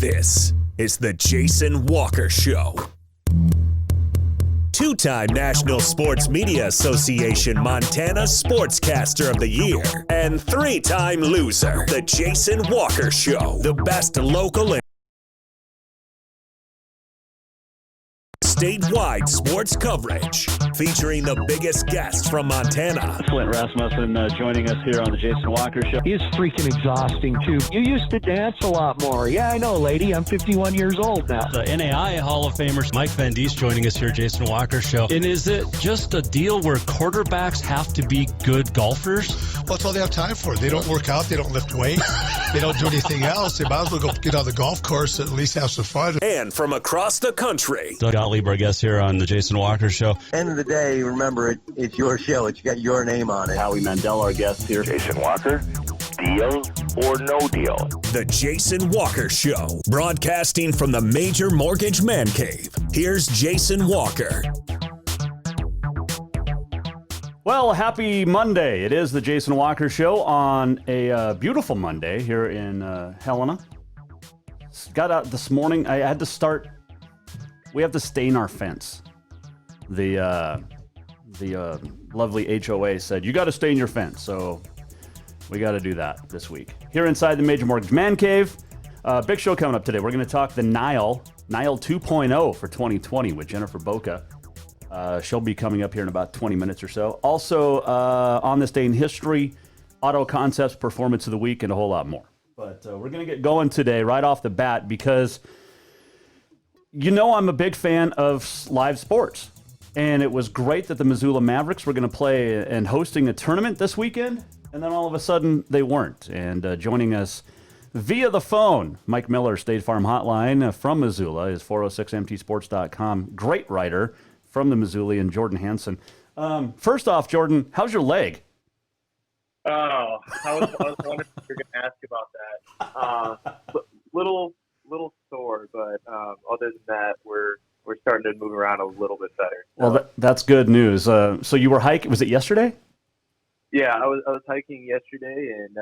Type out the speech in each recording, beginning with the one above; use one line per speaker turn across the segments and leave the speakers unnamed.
This is the Jason Walker Show. Two-time National Sports Media Association Montana Sportscaster of the Year and three-time loser, the Jason Walker Show. The best local and statewide sports coverage, featuring the biggest guests from Montana.
Flint Rasmussen joining us here on the Jason Walker Show.
He's freaking exhausting, too. You used to dance a lot more. Yeah, I know, lady. I'm 51 years old now.
The NAI Hall of Famers, Mike Van Diest, joining us here, Jason Walker Show. And is it just a deal where quarterbacks have to be good golfers?
Well, that's all they have time for. They don't work out. They don't lift weights. They don't do anything else. They might as well go get on the golf course and at least have some fun.
And from across the country,
Doug Gottlieb, our guest here on the Jason Walker Show.
End of the day, remember, it's your show. It's got your name on it.
Howie Mandel, our guest here.
Jason Walker, deal or no deal?
the Jason Walker Show, broadcasting from the Major Mortgage Man Cave. Here's Jason Walker.
Well, happy Monday. It is the Jason Walker Show on a beautiful Monday here in Helena. Got out this morning. I had to start. We have to stain our fence. The lovely HOA said, you got to stain your fence. So we got to do that this week. Here inside the Major Mortgage Man Cave, big show coming up today. We're going to talk the NILE 2.0 for 2020 with Jennifer Boka. She'll be coming up here in about 20 minutes or so. Also, on this day in history, auto concepts, performance of the week, and a whole lot more. But we're going to get going today right off the bat because, you know, I'm a big fan of live sports. And it was great that the Missoula Mavericks were going to play and hosting a tournament this weekend. And then all of a sudden, they weren't. And joining us via the phone, Mike Miller, State Farm Hotline from Missoula, is 406mtsports.com. Great writer from the Missoulian, Jordan Hansen. First off, Jordan, how's your leg?
Oh, I was wondering if you were going to ask about that. Little sore, but other than that, we're starting to move around a little bit better. So.
Well, that's good news. So you were hiking. Was it yesterday?
Yeah, I was hiking yesterday, and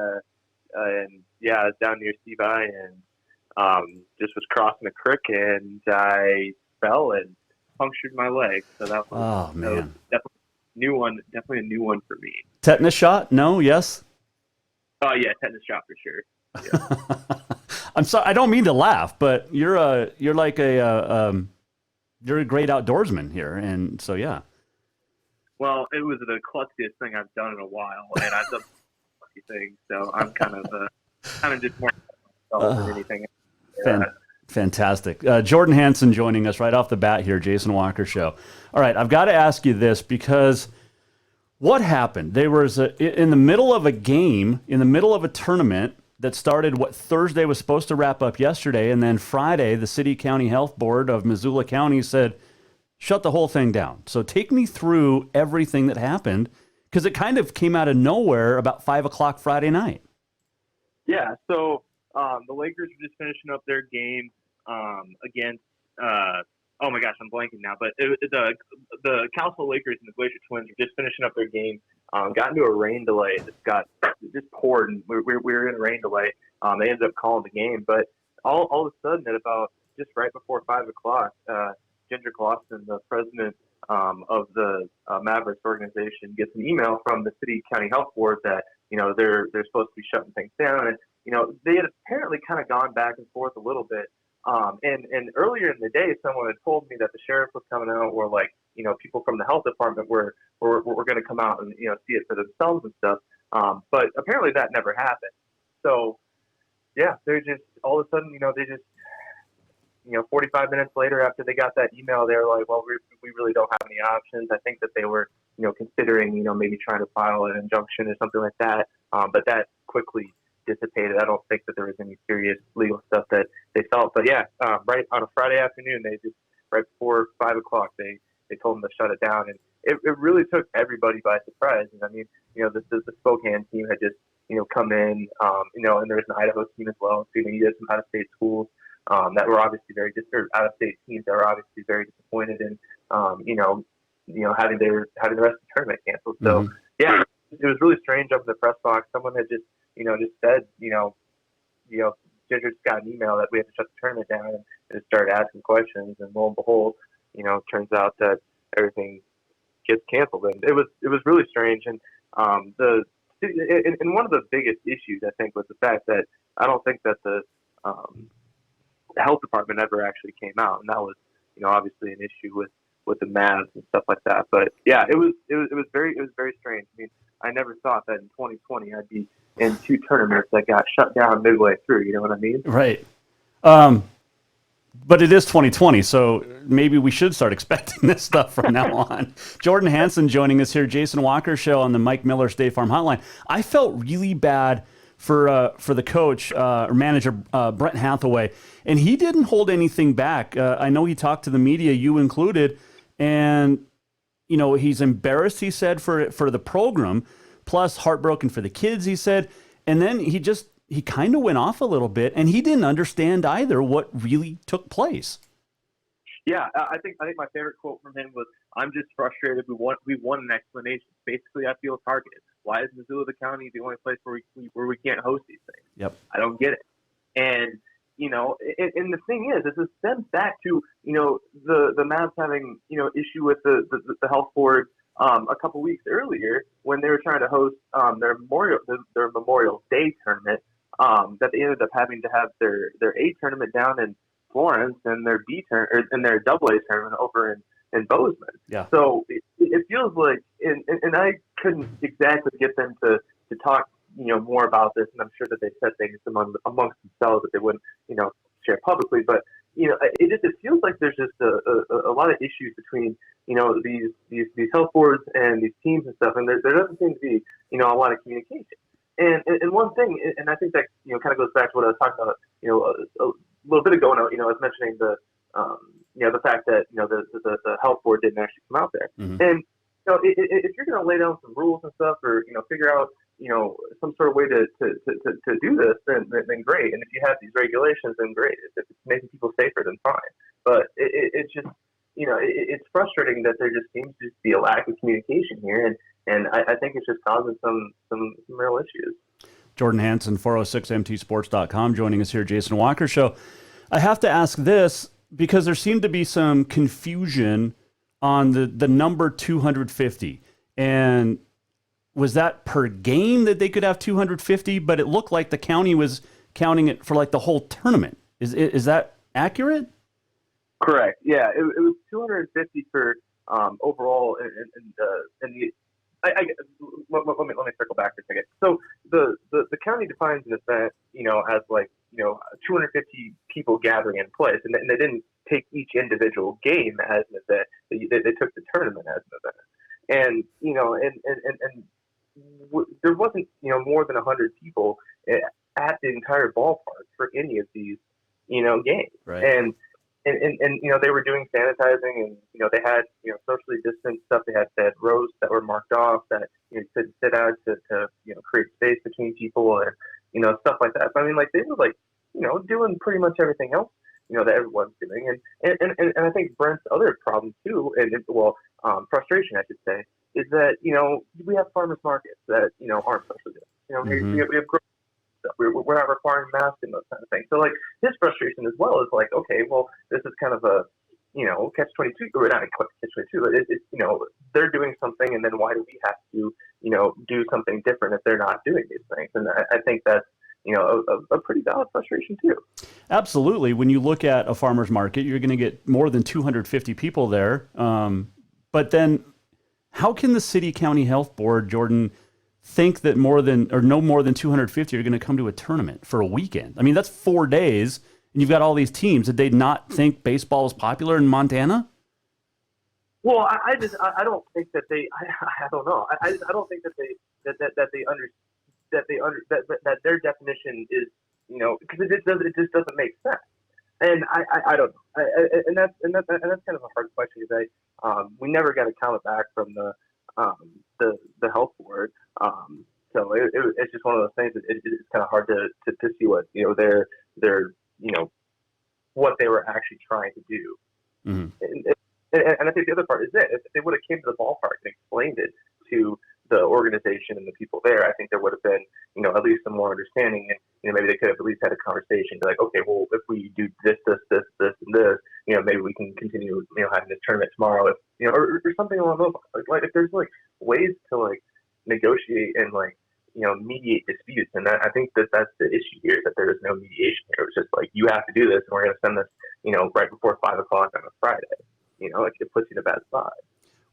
yeah, I was down near CBI and just was crossing a creek, and I fell and punctured my leg. So that was,
man,
that was definitely a new one for me.
Tetanus shot? No? Yes?
Oh yeah, tetanus shot for sure. Yeah.
I'm sorry. I don't mean to laugh, but you're like a great outdoorsman here, and so yeah.
Well, it was the clutchiest thing I've done in a while, and I've done clutchy things, so I'm kind of just more than anything.
Fantastic. Jordan Hansen joining us right off the bat here, Jason Walker Show. All right, I've got to ask you this because what happened? There was in the middle of a game, in the middle of a tournament that started what Thursday was supposed to wrap up yesterday, and then Friday, the City County Health Board of Missoula County said, shut the whole thing down. So take me through everything that happened, because it kind of came out of nowhere about 5 o'clock Friday night.
Yeah, so the Lakers were just finishing up their game against, oh my gosh, I'm blanking now, but the Council Lakers and the Glacier Twins were just finishing up their game, got into a rain delay. It just poured, and we were in a rain delay. They ended up calling the game, but all of a sudden, at about just right before 5 o'clock, Ginger Glosson, the president of the Mavericks organization, gets an email from the City County Health Board that, you know, they're supposed to be shutting things down. And, you know, they had apparently kind of gone back and forth a little bit. And earlier in the day, someone had told me that the sheriff was coming out, or like, you know, people from the health department were going to come out and, you know, see it for themselves and stuff. But apparently that never happened. So, yeah, they're just, all of a sudden, you know, 45 minutes later after they got that email, they were like, well, we really don't have any options. I think that they were, you know, considering, you know, maybe trying to file an injunction or something like that. But that quickly dissipated. I don't think that there was any serious legal stuff that they felt. But yeah, right on a Friday afternoon, they just, right before 5 o'clock, they told them to shut it down. And it really took everybody by surprise. And I mean, you know, the Spokane team had just, you know, come in, you know, and there was an Idaho team as well. So, you had some out-of-state schools that were obviously out-of-state teams that were obviously very disappointed in, you know, having the rest of the tournament canceled. So yeah, it was really strange up in the press box. Someone had just said, Ginger just got an email that we have to shut the tournament down and start asking questions. And lo and behold, it turns out that everything gets canceled. And it was really strange. And and one of the biggest issues, I think, was the fact that I don't think that the health department ever actually came out, and that was, obviously an issue with the Mavs and stuff like that. But yeah, it was very strange. I mean, I never thought that in 2020 I'd be in 2 tournaments that got shut down midway through. You know what I mean?
Right. But it is 2020, so maybe we should start expecting this stuff from now on. Jordan Hansen joining us here, Jason Walker Show on the Mike Miller State Farm Hotline. I felt really bad for the coach or manager, Brent Hathaway, and he didn't hold anything back. I know he talked to the media, you included, and he's embarrassed, he said, for the program, plus heartbroken for the kids, he said, and then he kind of went off a little bit, and he didn't understand either what really took place.
Yeah, I think my favorite quote from him was, "I'm just frustrated. We want an explanation. Basically, I feel targeted. Why is Missoula the county the only place where we can't host these things?
Yep.
I don't get it." And and the thing is, this stems back to the Mavs having issue with the health board a couple weeks earlier when they were trying to host their Memorial Day tournament. That they ended up having to have their A tournament down in Florence and their and their AA tournament over in Bozeman.
Yeah.
So it feels like, and I couldn't exactly get them to talk more about this, and I'm sure that they said things amongst themselves that they wouldn't share publicly, but it feels like there's just a lot of issues between these health boards and these teams and stuff, and there doesn't seem to be a lot of communication. And one thing, and I think that kind of goes back to what I was talking about a little bit ago. I was mentioning the fact that the health board didn't actually come out there.
Mm-hmm.
And if you're going to lay down some rules and stuff, or figure out some sort of way to do this, then great. And if you have these regulations, then great. If it's making people safer, then fine. But it's just it's frustrating that there just seems to be a lack of communication here, and I think it's just causing some real issues.
Jordan Hansen, 406mtsports.com, joining us here, Jason Walker Show. I have to ask this because there seemed to be some confusion on the number 250. And was that per game that they could have 250? But it looked like the county was counting it for like the whole tournament. Is that accurate?
Correct. Yeah, it was 250 for overall, let me circle back for a second. So the county defines an event, as 250 people gathering in place, and they didn't take each individual game as an event. They took the tournament as an event, and there wasn't more than 100 people at the entire ballpark for any of these games,
right.
And they were doing sanitizing, and they had socially distanced stuff. They had rows that were marked off that you could sit out to create space between people, and stuff like that. So I mean, they were doing pretty much everything else that everyone's doing, and I think Brent's other problem too, frustration I should say, is that we have farmers markets that aren't socially distanced.
Mm-hmm.
We have stuff. We're not requiring masks and those kind of things. So his frustration as well is okay, well, this is kind of a catch-22, or not a catch-22, but it's they're doing something, and then why do we have to do something different if they're not doing these things? And I think that's a pretty valid frustration too.
Absolutely. When you look at a farmer's market, you're going to get more than 250 people there. But then how can the city county health board, Jordan, think that no more than 250 are going to come to a tournament for a weekend? I mean, that's 4 days, and you've got all these teams. Did they not think baseball is popular in Montana?
Well, I don't think that I don't know. I don't think that that their definition is because it just doesn't make sense. And I don't know. And that's kind of a hard question because we never got a count back from the health board. So it's just one of those things that it's kind of hard to see what their what they were actually trying to do. Mm-hmm. And I think the other part is that if they would have came to the ballpark and explained it to the organization and the people there, I think there would have been, at least some more understanding, and maybe they could have at least had a conversation, like, okay, well, if we do this, and this, maybe we can continue, having this tournament tomorrow, if or something along those lines. Like if there's like ways to like negotiate and like mediate disputes, and I think that's the issue here, is that there is no mediation here. It's just like, you have to do this, and we're going to send this, right before 5 o'clock on a Friday. It puts you in a bad spot.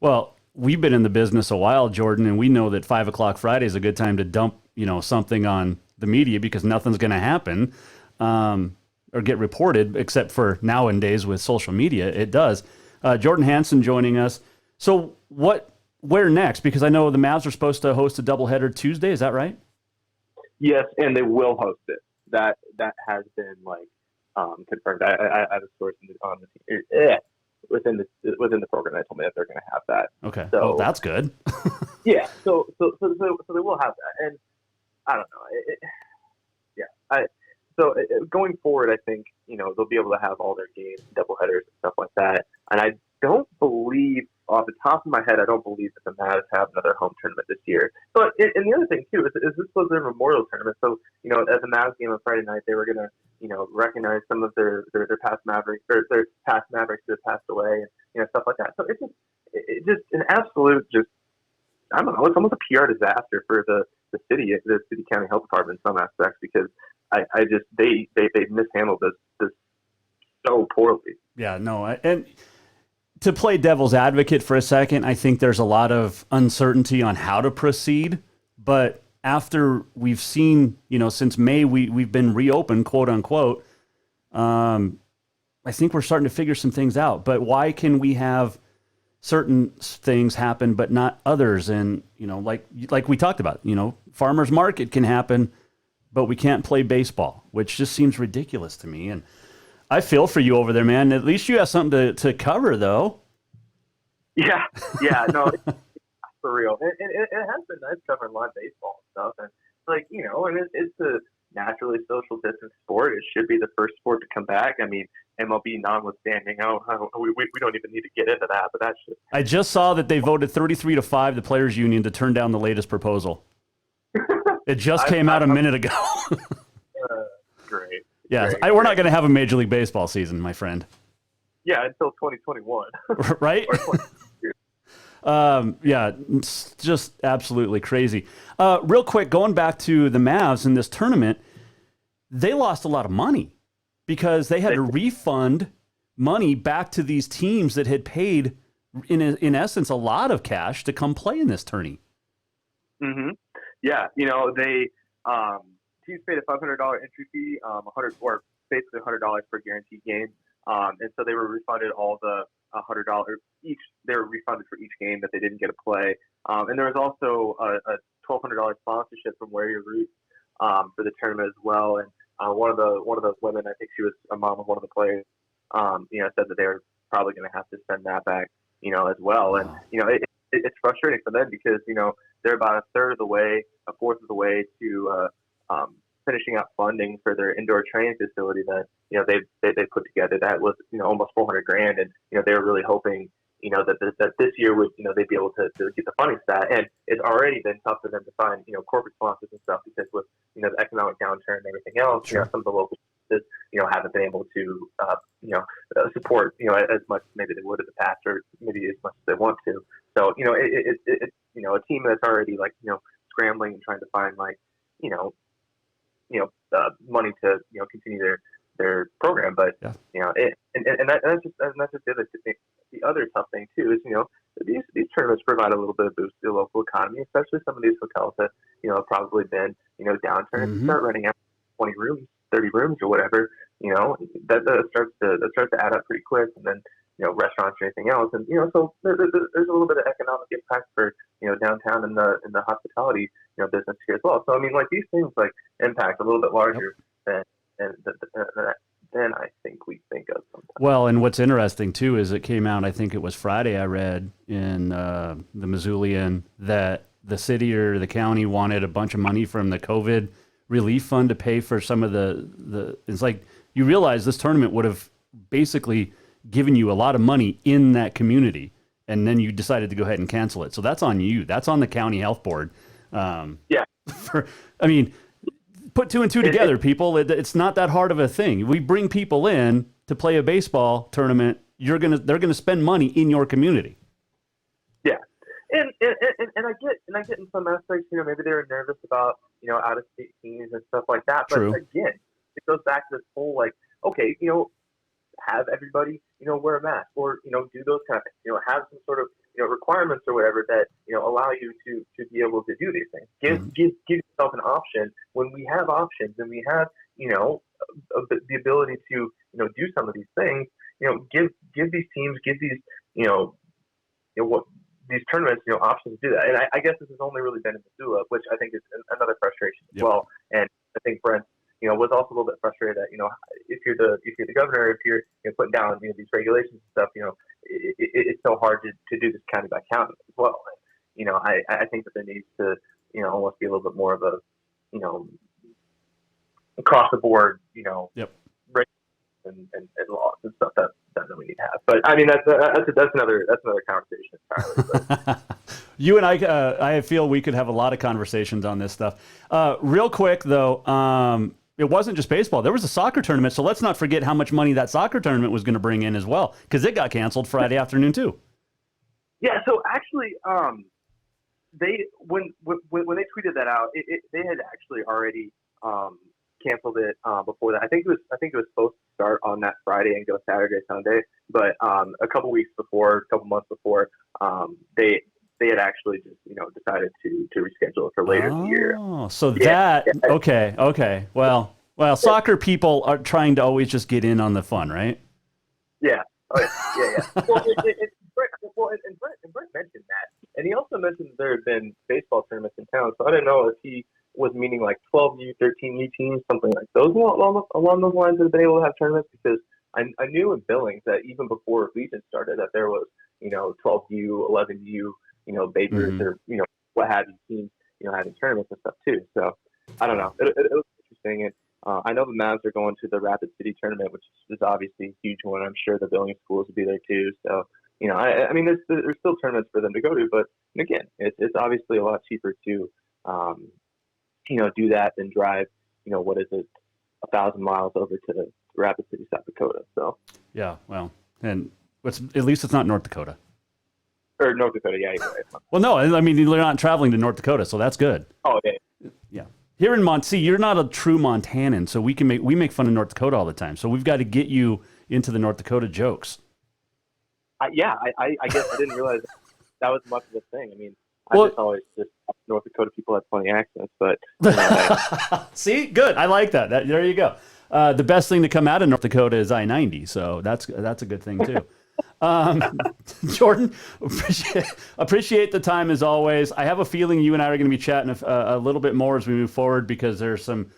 Well,
we've been in the business a while, Jordan, and we know that 5 o'clock Friday is a good time to dump, something on the media, because nothing's going to happen or get reported, except for nowadays with social media. It does. Jordan Hansen joining us. So where next? Because I know the Mavs are supposed to host a doubleheader Tuesday. Is that right?
Yes, and they will host it. That has been confirmed. I have a source on the within the program that told me that they're going to have that.
Okay.
So
that's good.
Yeah. So they will have that, and I don't know. Going forward, I think they'll be able to have all their games, doubleheaders, and stuff like that. And I don't believe, off the top of my head, I don't believe that the Mavs have another home tournament this year. But and the other thing too is this was their memorial tournament. So at the Mavs game on Friday night, they were gonna recognize some of their past Mavericks, or their past Mavericks who have passed away, and stuff like that. So it's just an absolute, just, I don't know, it's almost a PR disaster for the city county health department in some aspects, because they mishandled this so poorly.
Yeah, no, and to play devil's advocate for a second, I think there's a lot of uncertainty on how to proceed. But after we've seen, since May, we've been reopened, quote unquote, I think we're starting to figure some things out. But why can we have certain things happen but not others? And like we talked about, farmers market can happen, but we can't play baseball, which just seems ridiculous to me. And I feel for you over there, man. At least you have something to cover, though.
Yeah, no, it's for real. And it has been nice covering live baseball and stuff. And and it's a naturally social distance sport. It should be the first sport to come back. I mean, MLB notwithstanding, we don't even need to get into that. But that's just.
I just saw that they voted 33-5, the players' union, to turn down the latest proposal. It just came out a minute ago.
Great.
Yeah, we're not going to have a Major League Baseball season, my friend.
Yeah, until 2021.
Right? Yeah, it's just absolutely crazy. Real quick, going back to the Mavs in this tournament, they lost a lot of money because they had to refund money back to these teams that had paid, in essence, a lot of cash to come play in this tourney.
Mm-hmm. Yeah, they teams paid a $500 entry fee, basically $100 per guaranteed game, and so they were refunded all the $100 each. They were refunded for each game that they didn't get to play, and there was also a $1,200 sponsorship from Wear Your Roots for the tournament as well. And one of those women, I think she was a mom of one of the players, said that they were probably going to have to send that back, as well. And it's frustrating for them because they're about a fourth of the way to finishing out funding for their indoor training facility that they put together. That was almost $400,000, and they were really hoping that this year would they'd be able to get the funding for that. And it's already been tough for them to find corporate sponsors and stuff, because with the economic downturn and everything else,
sure.
Some of the local businesses haven't been able to support as much maybe they would in the past, or maybe as much as they want to. So it's a team that's already scrambling and trying to find money to continue their program, but
yeah.
That's just the other thing. The other tough thing too is these tournaments provide a little bit of boost to the local economy, especially some of these hotels that have probably been downturn.
Mm-hmm.
Start renting out 20 rooms, 30 rooms, or whatever. That starts to add up pretty quick, and then restaurants or anything else, and so there's a little bit of economic impact for downtown and the hospitality business here as well. So I mean, these things impact a little bit larger than I think we think of sometimes.
Well, and what's interesting too is it came out, I think it was Friday, I read in the Missoulian that the city or the county wanted a bunch of money from the COVID relief fund to pay for some of the it's like, you realize this tournament would have basically given you a lot of money in that community, and then you decided to go ahead and cancel it. So that's on you. That's on the county health board. I mean, put two and two together, people. It's not that hard of a thing. We bring people in to play a baseball tournament. They're gonna spend money in your community.
Yeah, and I get in some aspects, maybe they're nervous about out of state teams and stuff like that. But
True.
Again, it goes back to this whole okay, have everybody wear a mask or do those kind of things. Have some sort of requirements or whatever that allow you to be able to do these things. Give yourself an option when we have options and we have the ability to do some of these things. Give these teams, give these these tournaments options to do that. And I guess this has only really been in Missoula, which I think is another frustration as well. And I think Brent was also a little bit frustrated that if you're the governor, if you're putting down these regulations and stuff, it's so hard to do this county by county as well. And, I think that there needs to almost be a little bit more of a across the board and laws and stuff that we need to have. But I mean that's another conversation entirely. But.
You and I feel we could have a lot of conversations on this stuff. Real quick though. It wasn't just baseball. There was a soccer tournament, so let's not forget how much money that soccer tournament was going to bring in as well, because it got canceled Friday afternoon too.
Yeah, so actually, they when they tweeted that out, they had actually already canceled it before that. I think it was supposed to start on that Friday and go Saturday, Sunday, but a couple months before, they had actually just decided to reschedule it for later in the year.
Oh, so okay. Well, soccer people are trying to always just get in on the fun, right?
Yeah. Oh, yeah. And Brent mentioned that, and he also mentioned that there had been baseball tournaments in town. So I don't know if he was meaning like 12U, 13U teams, something like those along those lines that have been able to have tournaments, because I knew in Billings that even before Legion started that there was 12U, 11U. Baby Ruth or, what have you, teams, having tournaments and stuff too. So I don't know. It was interesting. And I know the Mavs are going to the Rapid City tournament, which is obviously a huge one. I'm sure the Billings schools will be there too. So, I mean, there's still tournaments for them to go to, but again, it's obviously a lot cheaper to, do that than drive, what is it, 1,000 miles over to Rapid City, South Dakota. So,
yeah, well, and at least it's not North Dakota.
Or North Dakota, yeah, you're right.
Well, no, I mean, they're not traveling to North Dakota, so that's good.
Oh, yeah.
Yeah. Here in Muncie, you're not a true Montanan, so we make fun of North Dakota all the time. So we've got to get you into the North Dakota jokes.
I guess I didn't realize that was much of a thing. I mean, I just always North Dakota people have funny accents, but
see, good. I like that. There you go. The best thing to come out of North Dakota is I-90, so that's a good thing too. Jordan, appreciate the time as always. I have a feeling you and I are going to be chatting a little bit more as we move forward, because there's some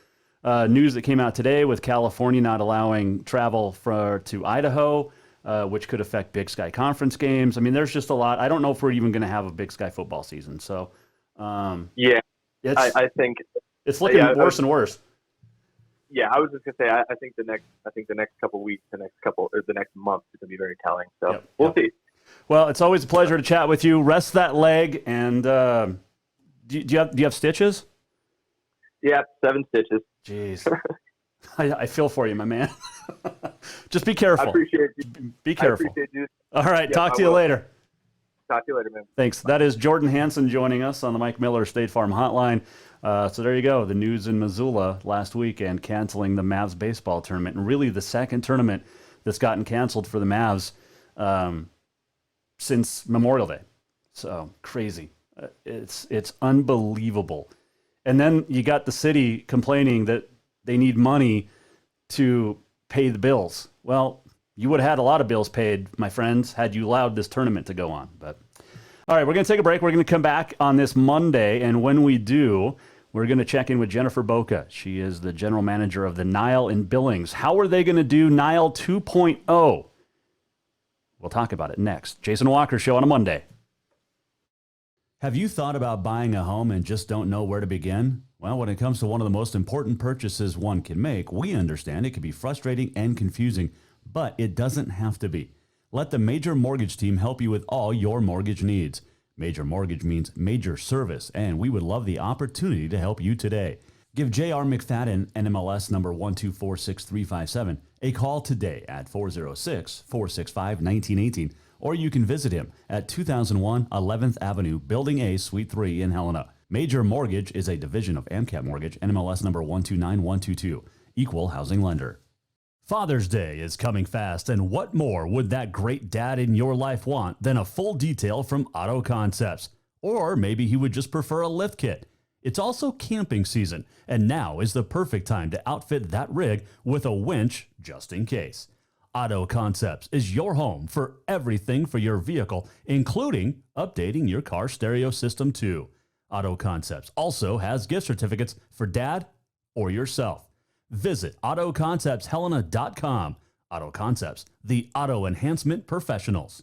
news that came out today with California not allowing travel to Idaho, which could affect Big Sky Conference games. I mean, there's just a lot. I don't know if we're even going to have a Big Sky football season. So,
I think
it's looking worse and worse.
Yeah, I was just gonna say I think the next couple weeks, the next month is gonna be very telling. So we'll see. Well,
it's always a pleasure to chat with you. Rest that leg, and do you have stitches?
Yeah, 7 stitches.
Jeez, I feel for you, my man. Just be careful.
I appreciate you.
Be careful.
I appreciate you.
All right, talk to you later.
Talk to you later, man.
Thanks. That is Jordan Hansen joining us on the Mike Miller State Farm Hotline. So there you go. The news in Missoula last weekend canceling the Mavs baseball tournament, and really the second tournament that's gotten canceled for the Mavs since Memorial Day. So crazy. It's unbelievable. And then you got the city complaining that they need money to pay the bills. Well, you would have had a lot of bills paid, my friends, had you allowed this tournament to go on. But all right, we're going to take a break. We're going to come back on this Monday, and when we do, we're going to check in with Jennifer Boka. She is the general manager of the NILE in Billings. How are they going to do NILE 2.0? We'll talk about it next. Jason Walker Show on a Monday. Have you thought about buying a home and just don't know where to begin? Well, when it comes to one of the most important purchases one can make, we understand it can be frustrating and confusing, but it doesn't have to be. Let the Major Mortgage team help you with all your mortgage needs. Major Mortgage means major service, and we would love the opportunity to help you today. Give J.R. McFadden, NMLS number 1246357, a call today at 406-465-1918, or you can visit him at 2001 11th Avenue, Building A, Suite 3 in Helena. Major Mortgage is a division of AMCAP Mortgage, NMLS number 129122, equal housing lender. Father's Day is coming fast, and what more would that great dad in your life want than a full detail from Auto Concepts? Or maybe he would just prefer a lift kit. It's also camping season, and now is the perfect time to outfit that rig with a winch just in case. Auto Concepts is your home for everything for your vehicle, including updating your car stereo system too. Auto Concepts also has gift certificates for dad or yourself. Visit AutoConceptsHelena.com. Auto Concepts, the auto enhancement professionals.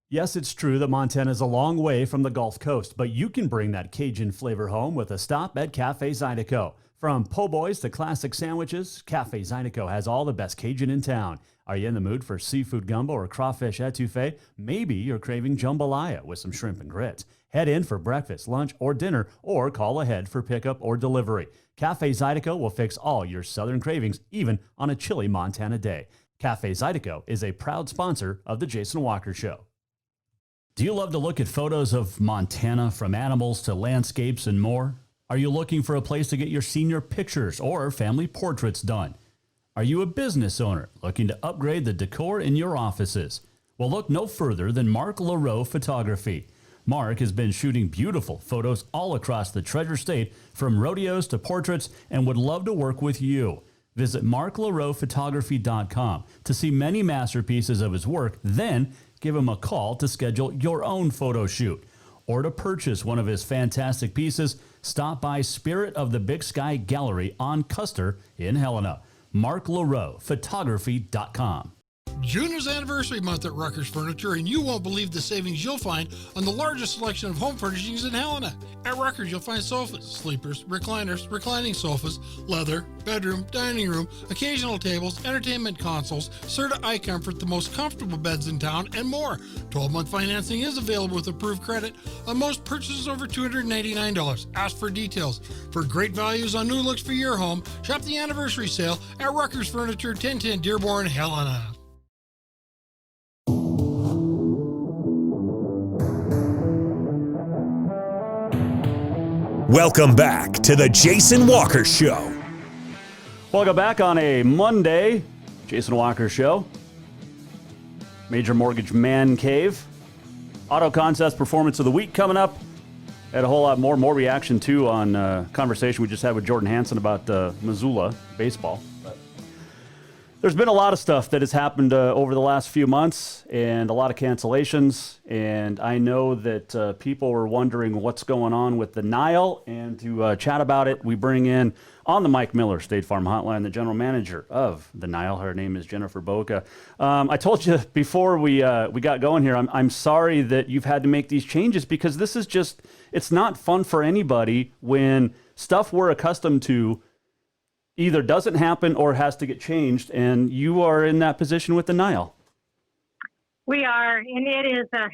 Yes, it's true that Montana is a long way from the Gulf Coast, but you can bring that Cajun flavor home with a stop at Cafe Zydeco. From po' boys to classic sandwiches, Cafe Zydeco has all the best Cajun in town. Are you in the mood for seafood gumbo or crawfish etouffee? Maybe you're craving jambalaya with some shrimp and grits. Head in for breakfast, lunch, or dinner, or call ahead for pickup or delivery. Cafe Zydeco will fix all your southern cravings, even on a chilly Montana day. Cafe Zydeco is a proud sponsor of The Jason Walker Show. Do you love to look at photos of Montana, from animals to landscapes and more? Are you looking for a place to get your senior pictures or family portraits done? Are you a business owner looking to upgrade the decor in your offices? Well, look no further than Mark LaRoe Photography. Mark has been shooting beautiful photos all across the Treasure State, from rodeos to portraits, and would love to work with you. Visit marklaroephotography.com to see many masterpieces of his work, then give him a call to schedule your own photo shoot. Or to purchase one of his fantastic pieces, stop by Spirit of the Big Sky Gallery on Custer in Helena. marklaroephotography.com.
June is anniversary month at Rucker's Furniture, and you won't believe the savings you'll find on the largest selection of home furnishings in Helena. At Rucker's, you'll find sofas, sleepers, recliners, reclining sofas, leather, bedroom, dining room, occasional tables, entertainment consoles, Serta iComfort, the most comfortable beds in town, and more. 12-month financing is available with approved credit on most purchases over $299. Ask for details. For great values on new looks for your home, shop the anniversary sale at Rucker's Furniture, 1010 Dearborn, Helena.
Welcome back to the Jason Walker Show.
Welcome back on a Monday, Jason Walker Show. Major Mortgage Man Cave. Auto Concepts Performance of the Week coming up. Had a whole lot more reaction too on conversation we just had with Jordan Hansen about Missoula baseball. But there's been a lot of stuff that has happened over the last few months, and a lot of cancellations. And I know that people were wondering what's going on with the NILE. And to chat about it, we bring in on the Mike Miller State Farm Hotline the general manager of the NILE. Her name is Jennifer Boka. I told you before we got going here, I'm sorry that you've had to make these changes, because this is just, it's not fun for anybody when stuff we're accustomed to either doesn't happen or has to get changed, and you are in that position with the NILE.
We are, and it is, as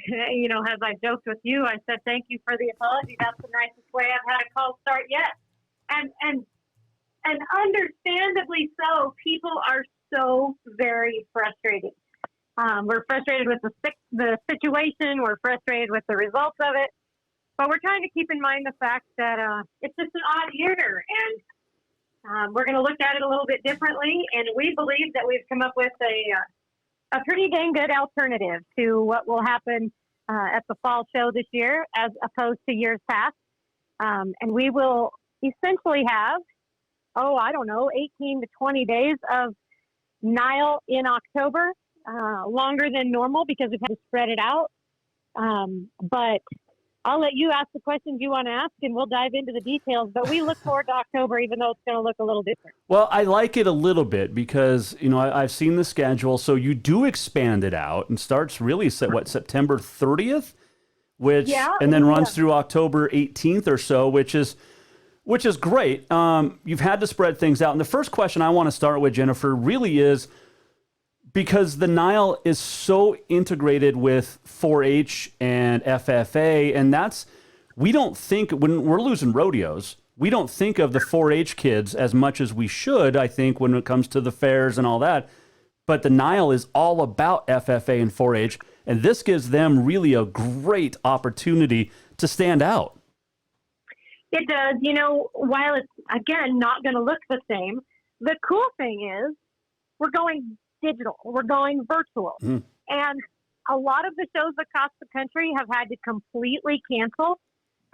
I joked with you, I said, thank you for the apology. That's the nicest way I've had a call start yet. And understandably so, people are so very frustrated. We're frustrated with the situation. We're frustrated with the results of it. But we're trying to keep in mind the fact that it's just an odd year, and we're going to look at it a little bit differently, and we believe that we've come up with a pretty dang good alternative to what will happen at the fall show this year as opposed to years past. And we will essentially have, 18 to 20 days of NILE in October, longer than normal because we've had to spread it out. But I'll let you ask the questions you want to ask, and we'll dive into the details. But we look forward to October, even though it's going to look a little different.
Well, I like it a little bit because, I've seen the schedule. So you do expand it out and starts really September 30th, and then runs through October 18th or so, which is great. You've had to spread things out. And the first question I want to start with, Jennifer, really is because the NILE is so integrated with 4-H and FFA, and we don't think, when we're losing rodeos, we don't think of the 4-H kids as much as we should, I think, when it comes to the fairs and all that. But the NILE is all about FFA and 4-H, and this gives them really a great opportunity to stand out.
It does. While it's, again, not going to look the same, the cool thing is we're going digital. We're going virtual.
Mm.
And a lot of the shows across the country have had to completely cancel.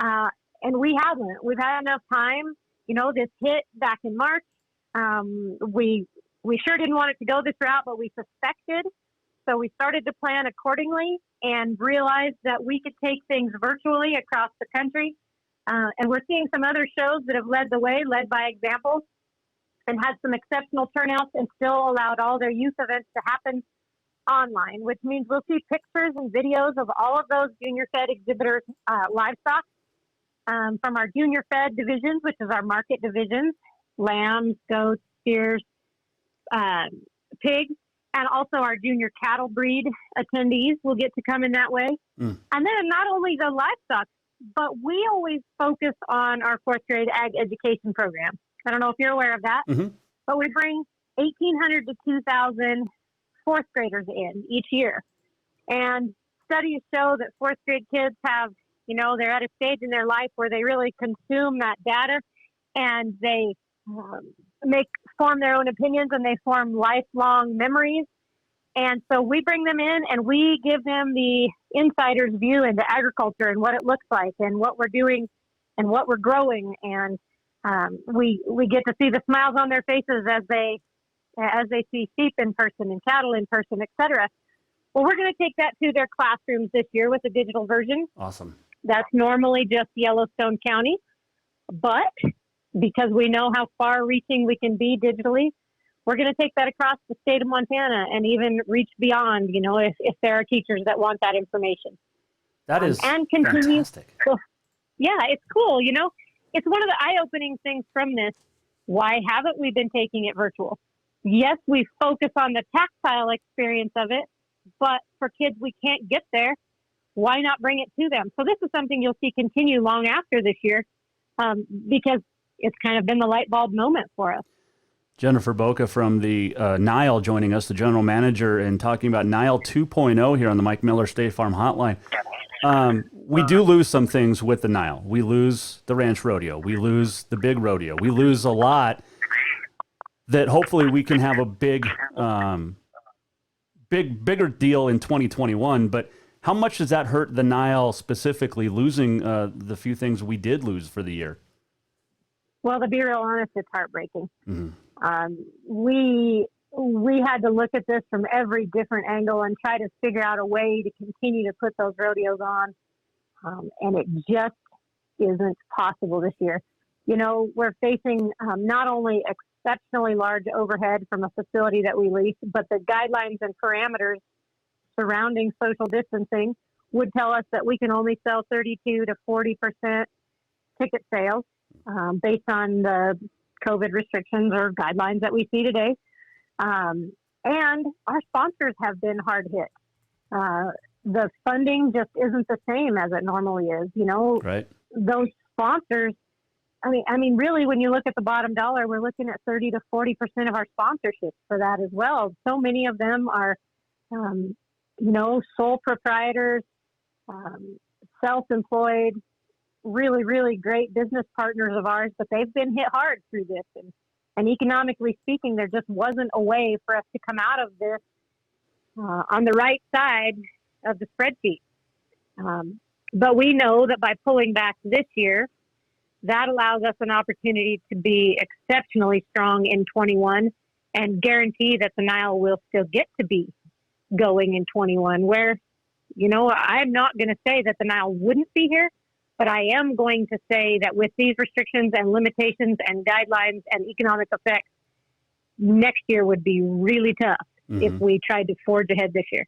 And we haven't. We've had enough time. This hit back in March. We sure didn't want it to go this route, but we suspected. So we started to plan accordingly and realized that we could take things virtually across the country. And we're seeing some other shows that have led the way, led by example, and had some exceptional turnouts and still allowed all their youth events to happen online, which means we'll see pictures and videos of all of those junior fed exhibitors' livestock from our junior fed divisions, which is our market divisions, lambs, goats, steers, pigs, and also our junior cattle breed attendees will get to come in that way. Mm. And then not only the livestock, but we always focus on our fourth grade ag education program. I don't know if you're aware of that,
mm-hmm.
but we bring 1,800 to 2,000 fourth graders in each year. And studies show that fourth grade kids have, they're at a stage in their life where they really consume that data and they form their own opinions and they form lifelong memories. And so we bring them in and we give them the insider's view into agriculture and what it looks like and what we're doing and what we're growing. And we get to see the smiles on their faces as they see sheep in person and cattle in person, etc. Well, we're going to take that to their classrooms this year with a digital version.
Awesome.
That's normally just Yellowstone County, but because we know how far-reaching we can be digitally, we're going to take that across the state of Montana and even reach beyond, if there are teachers that want that information.
That is
and continue.
Fantastic.
So, yeah, it's cool. It's one of the eye-opening things from this. Why haven't we been taking it virtual? Yes, we focus on the tactile experience of it, but for kids we can't get there, why not bring it to them? So this is something you'll see continue long after this year because it's kind of been the light bulb moment for us.
Jennifer Boka from the NILE joining us, the general manager, and talking about NILE 2.0 here on the Mike Miller State Farm Hotline. We do lose some things with the NILE. We lose the ranch rodeo. We lose the big rodeo. We lose a lot that hopefully we can have a bigger deal in 2021. But how much does that hurt the NILE specifically, losing the few things we did lose for the year?
Well, to be real honest, it's heartbreaking.
Mm-hmm.
We had to look at this from every different angle and try to figure out a way to continue to put those rodeos on. And it just isn't possible this year. We're facing not only exceptionally large overhead from a facility that we lease, but the guidelines and parameters surrounding social distancing would tell us that we can only sell 32 to 40% ticket sales based on the COVID restrictions or guidelines that we see today. And our sponsors have been hard hit. The funding just isn't the same as it normally is.
Right.
Those sponsors, I mean, really, when you look at the bottom dollar, we're looking at 30 to 40% of our sponsorships for that as well. So many of them are, sole proprietors, self-employed, really, really great business partners of ours, but they've been hit hard through this. And economically speaking, there just wasn't a way for us to come out of this on the right side of the spreadsheet. But we know that by pulling back this year, that allows us an opportunity to be exceptionally strong in 21 and guarantee that the NILE will still get to be going in 21, where, I'm not going to say that the NILE wouldn't be here, but I am going to say that with these restrictions and limitations and guidelines and economic effects, next year would be really tough if we tried to forge ahead this year.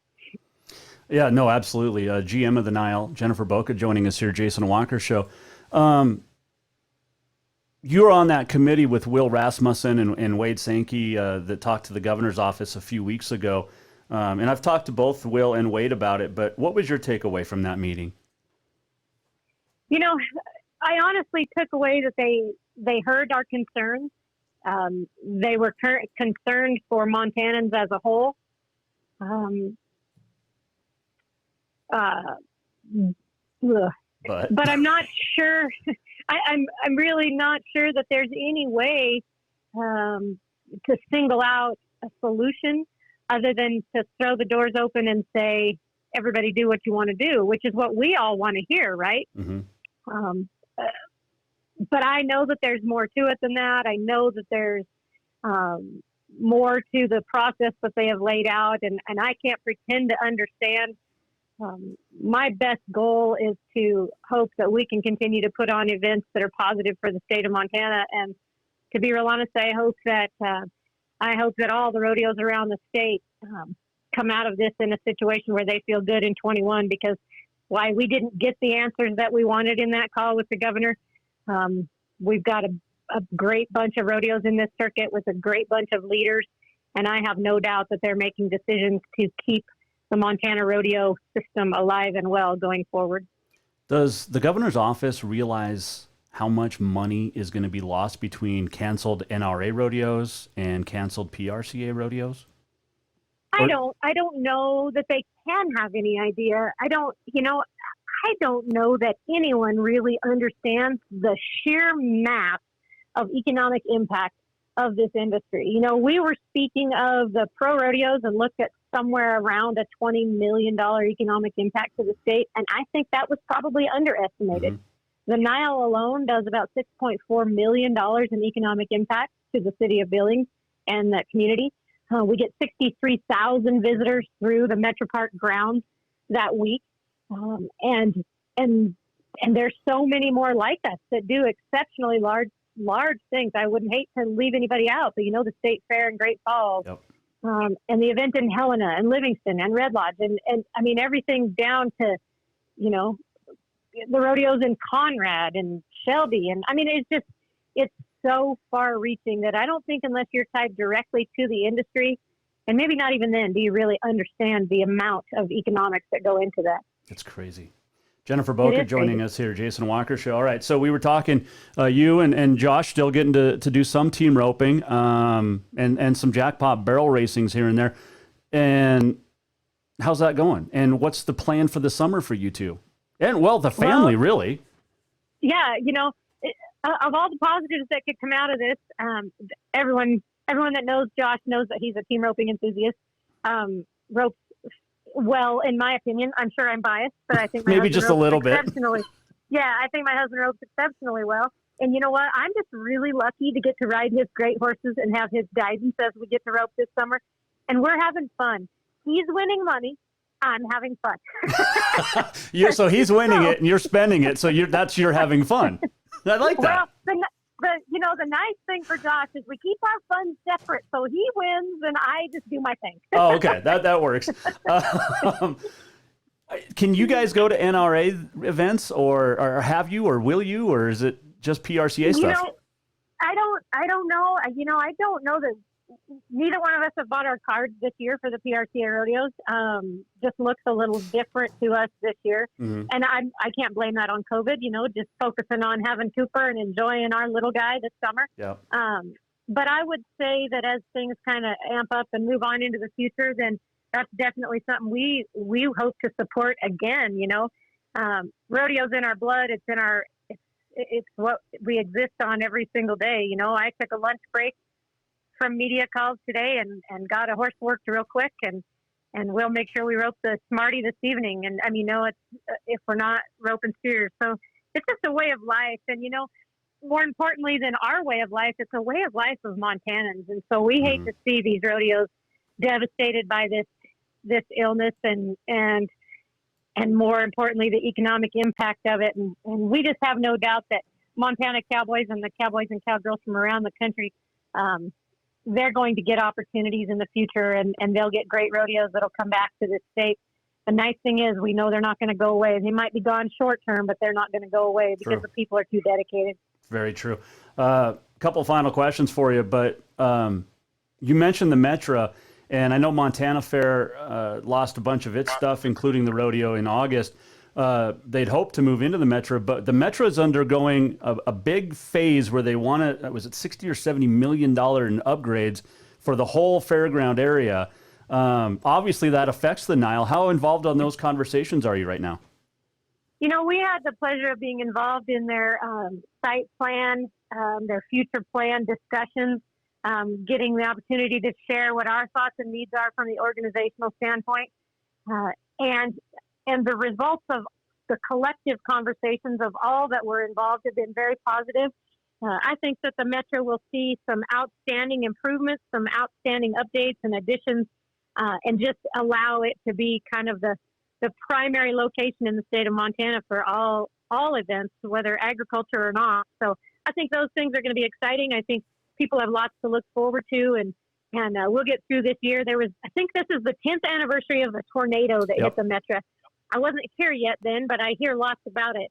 Yeah, no, absolutely. GM of the NILE, Jennifer Boka, joining us here, Jason Walker Show. You were on that committee with Will Rasmussen and Wade Sankey that talked to the governor's office a few weeks ago. And I've talked to both Will and Wade about it, but what was your takeaway from that meeting?
You know, I honestly took away that they heard our concerns. They were concerned for Montanans as a whole. But I'm not sure. I'm really not sure that there's any way to single out a solution other than to throw the doors open and say, everybody do what you want to do, which is what we all want to hear, right?
Mm-hmm.
But I know that there's more to it than that. I know that there's more to the process that they have laid out, and I can't pretend to understand. My best goal is to hope that we can continue to put on events that are positive for the state of Montana. And to be real honest, I hope that all the rodeos around the state come out of this in a situation where they feel good in 21, because why we didn't get the answers that we wanted in that call with the governor. We've got a great bunch of rodeos in this circuit with a great bunch of leaders. And I have no doubt that they're making decisions to keep the Montana rodeo system alive and well going forward.
Does the governor's office realize how much money is going to be lost between canceled NRA rodeos and canceled PRCA rodeos?
I don't know that they can have any idea. I don't know that anyone really understands the sheer mass of economic impact of this industry. You know, we were speaking of the pro rodeos and looked at somewhere around a $20 million economic impact to the state, and I think that was probably underestimated. Mm-hmm. The NILE alone does about $6.4 million in economic impact to the city of Billings and the community. We get 63,000 visitors through the Metro Park grounds that week, and there's so many more like us that do exceptionally large things. I wouldn't hate to leave anybody out, but the State Fair in Great Falls,
yep.
And the event in Helena and Livingston and Red Lodge, and I mean everything down to the rodeos in Conrad and Shelby, and I mean it's so far-reaching that I don't think unless you're tied directly to the industry, and maybe not even then, do you really understand the amount of economics that go into that.
It's crazy. Jennifer Boka joining us here, Jason Walker Show. All right, so we were talking, you and Josh still getting to do some team roping and some jackpot barrel racings here and there. And how's that going? And what's the plan for the summer for you two? And, the family, really. Yeah,
of all the positives that could come out of this, everyone that knows Josh knows that he's a team roping enthusiast. Ropes well, in my opinion. I'm sure I'm biased, but I think
maybe just a little bit.
Yeah, I think my husband ropes exceptionally well. And you know what? I'm just really lucky to get to ride his great horses and have his guidance as we get to rope this summer. And we're having fun. He's winning money. I'm having fun.
So he's winning it and you're spending it. So you're having fun. I like that.
Well, the nice thing for Josh is we keep our fun separate. So he wins and I just do my thing.
Oh, okay. That works. Can you guys go to NRA events or have you, or will you, or is it just PRCA stuff?
I don't know. I don't know that neither one of us have bought our cards this year for the PRCA rodeos. Just looks a little different to us this year. Mm-hmm. And I can't blame that on COVID, just focusing on having Cooper and enjoying our little guy this summer.
Yeah.
But I would say that as things kind of amp up and move on into the future, then that's definitely something we hope to support again. Rodeo's in our blood. It's what we exist on every single day. I took a lunch break from media calls today and got a horse worked real quick, and we'll make sure we rope the Smarty this evening. And it's if we're not roping steers, so it's just a way of life. And more importantly than our way of life, it's a way of life of Montanans. And so we hate to see these rodeos devastated by this illness and more importantly the economic impact of it. And we just have no doubt that Montana cowboys and the cowboys and cowgirls from around the country, they're going to get opportunities in the future, and they'll get great rodeos that'll come back to this state. The nice thing is we know they're not going to go away. They might be gone short term, but they're not going to go away because the people are too dedicated.
Very true. Couple final questions for you, but you mentioned the Metra, And I know Montana Fair lost a bunch of its stuff, including the rodeo in August. They'd hoped to move into the Metro, but the Metro is undergoing a big phase where they want to, was it $60 or $70 million in upgrades for the whole fairground area. Obviously, that affects the Nile. How involved on those conversations are you right now?
You know, we had the pleasure of being involved in their site plan, their future plan discussions, getting the opportunity to share what our thoughts and needs are from the organizational standpoint. And the results of the collective conversations of all that were involved have been very positive. I think that the Metro will see some outstanding improvements, some outstanding updates and additions, and just allow it to be kind of the primary location in the state of Montana for all events, whether agriculture or not. So I think those things are going to be exciting. I think people have lots to look forward to, and we'll get through this year. I think this is the 10th anniversary of the tornado that hit the Metro. I wasn't here yet then, but I hear lots about it.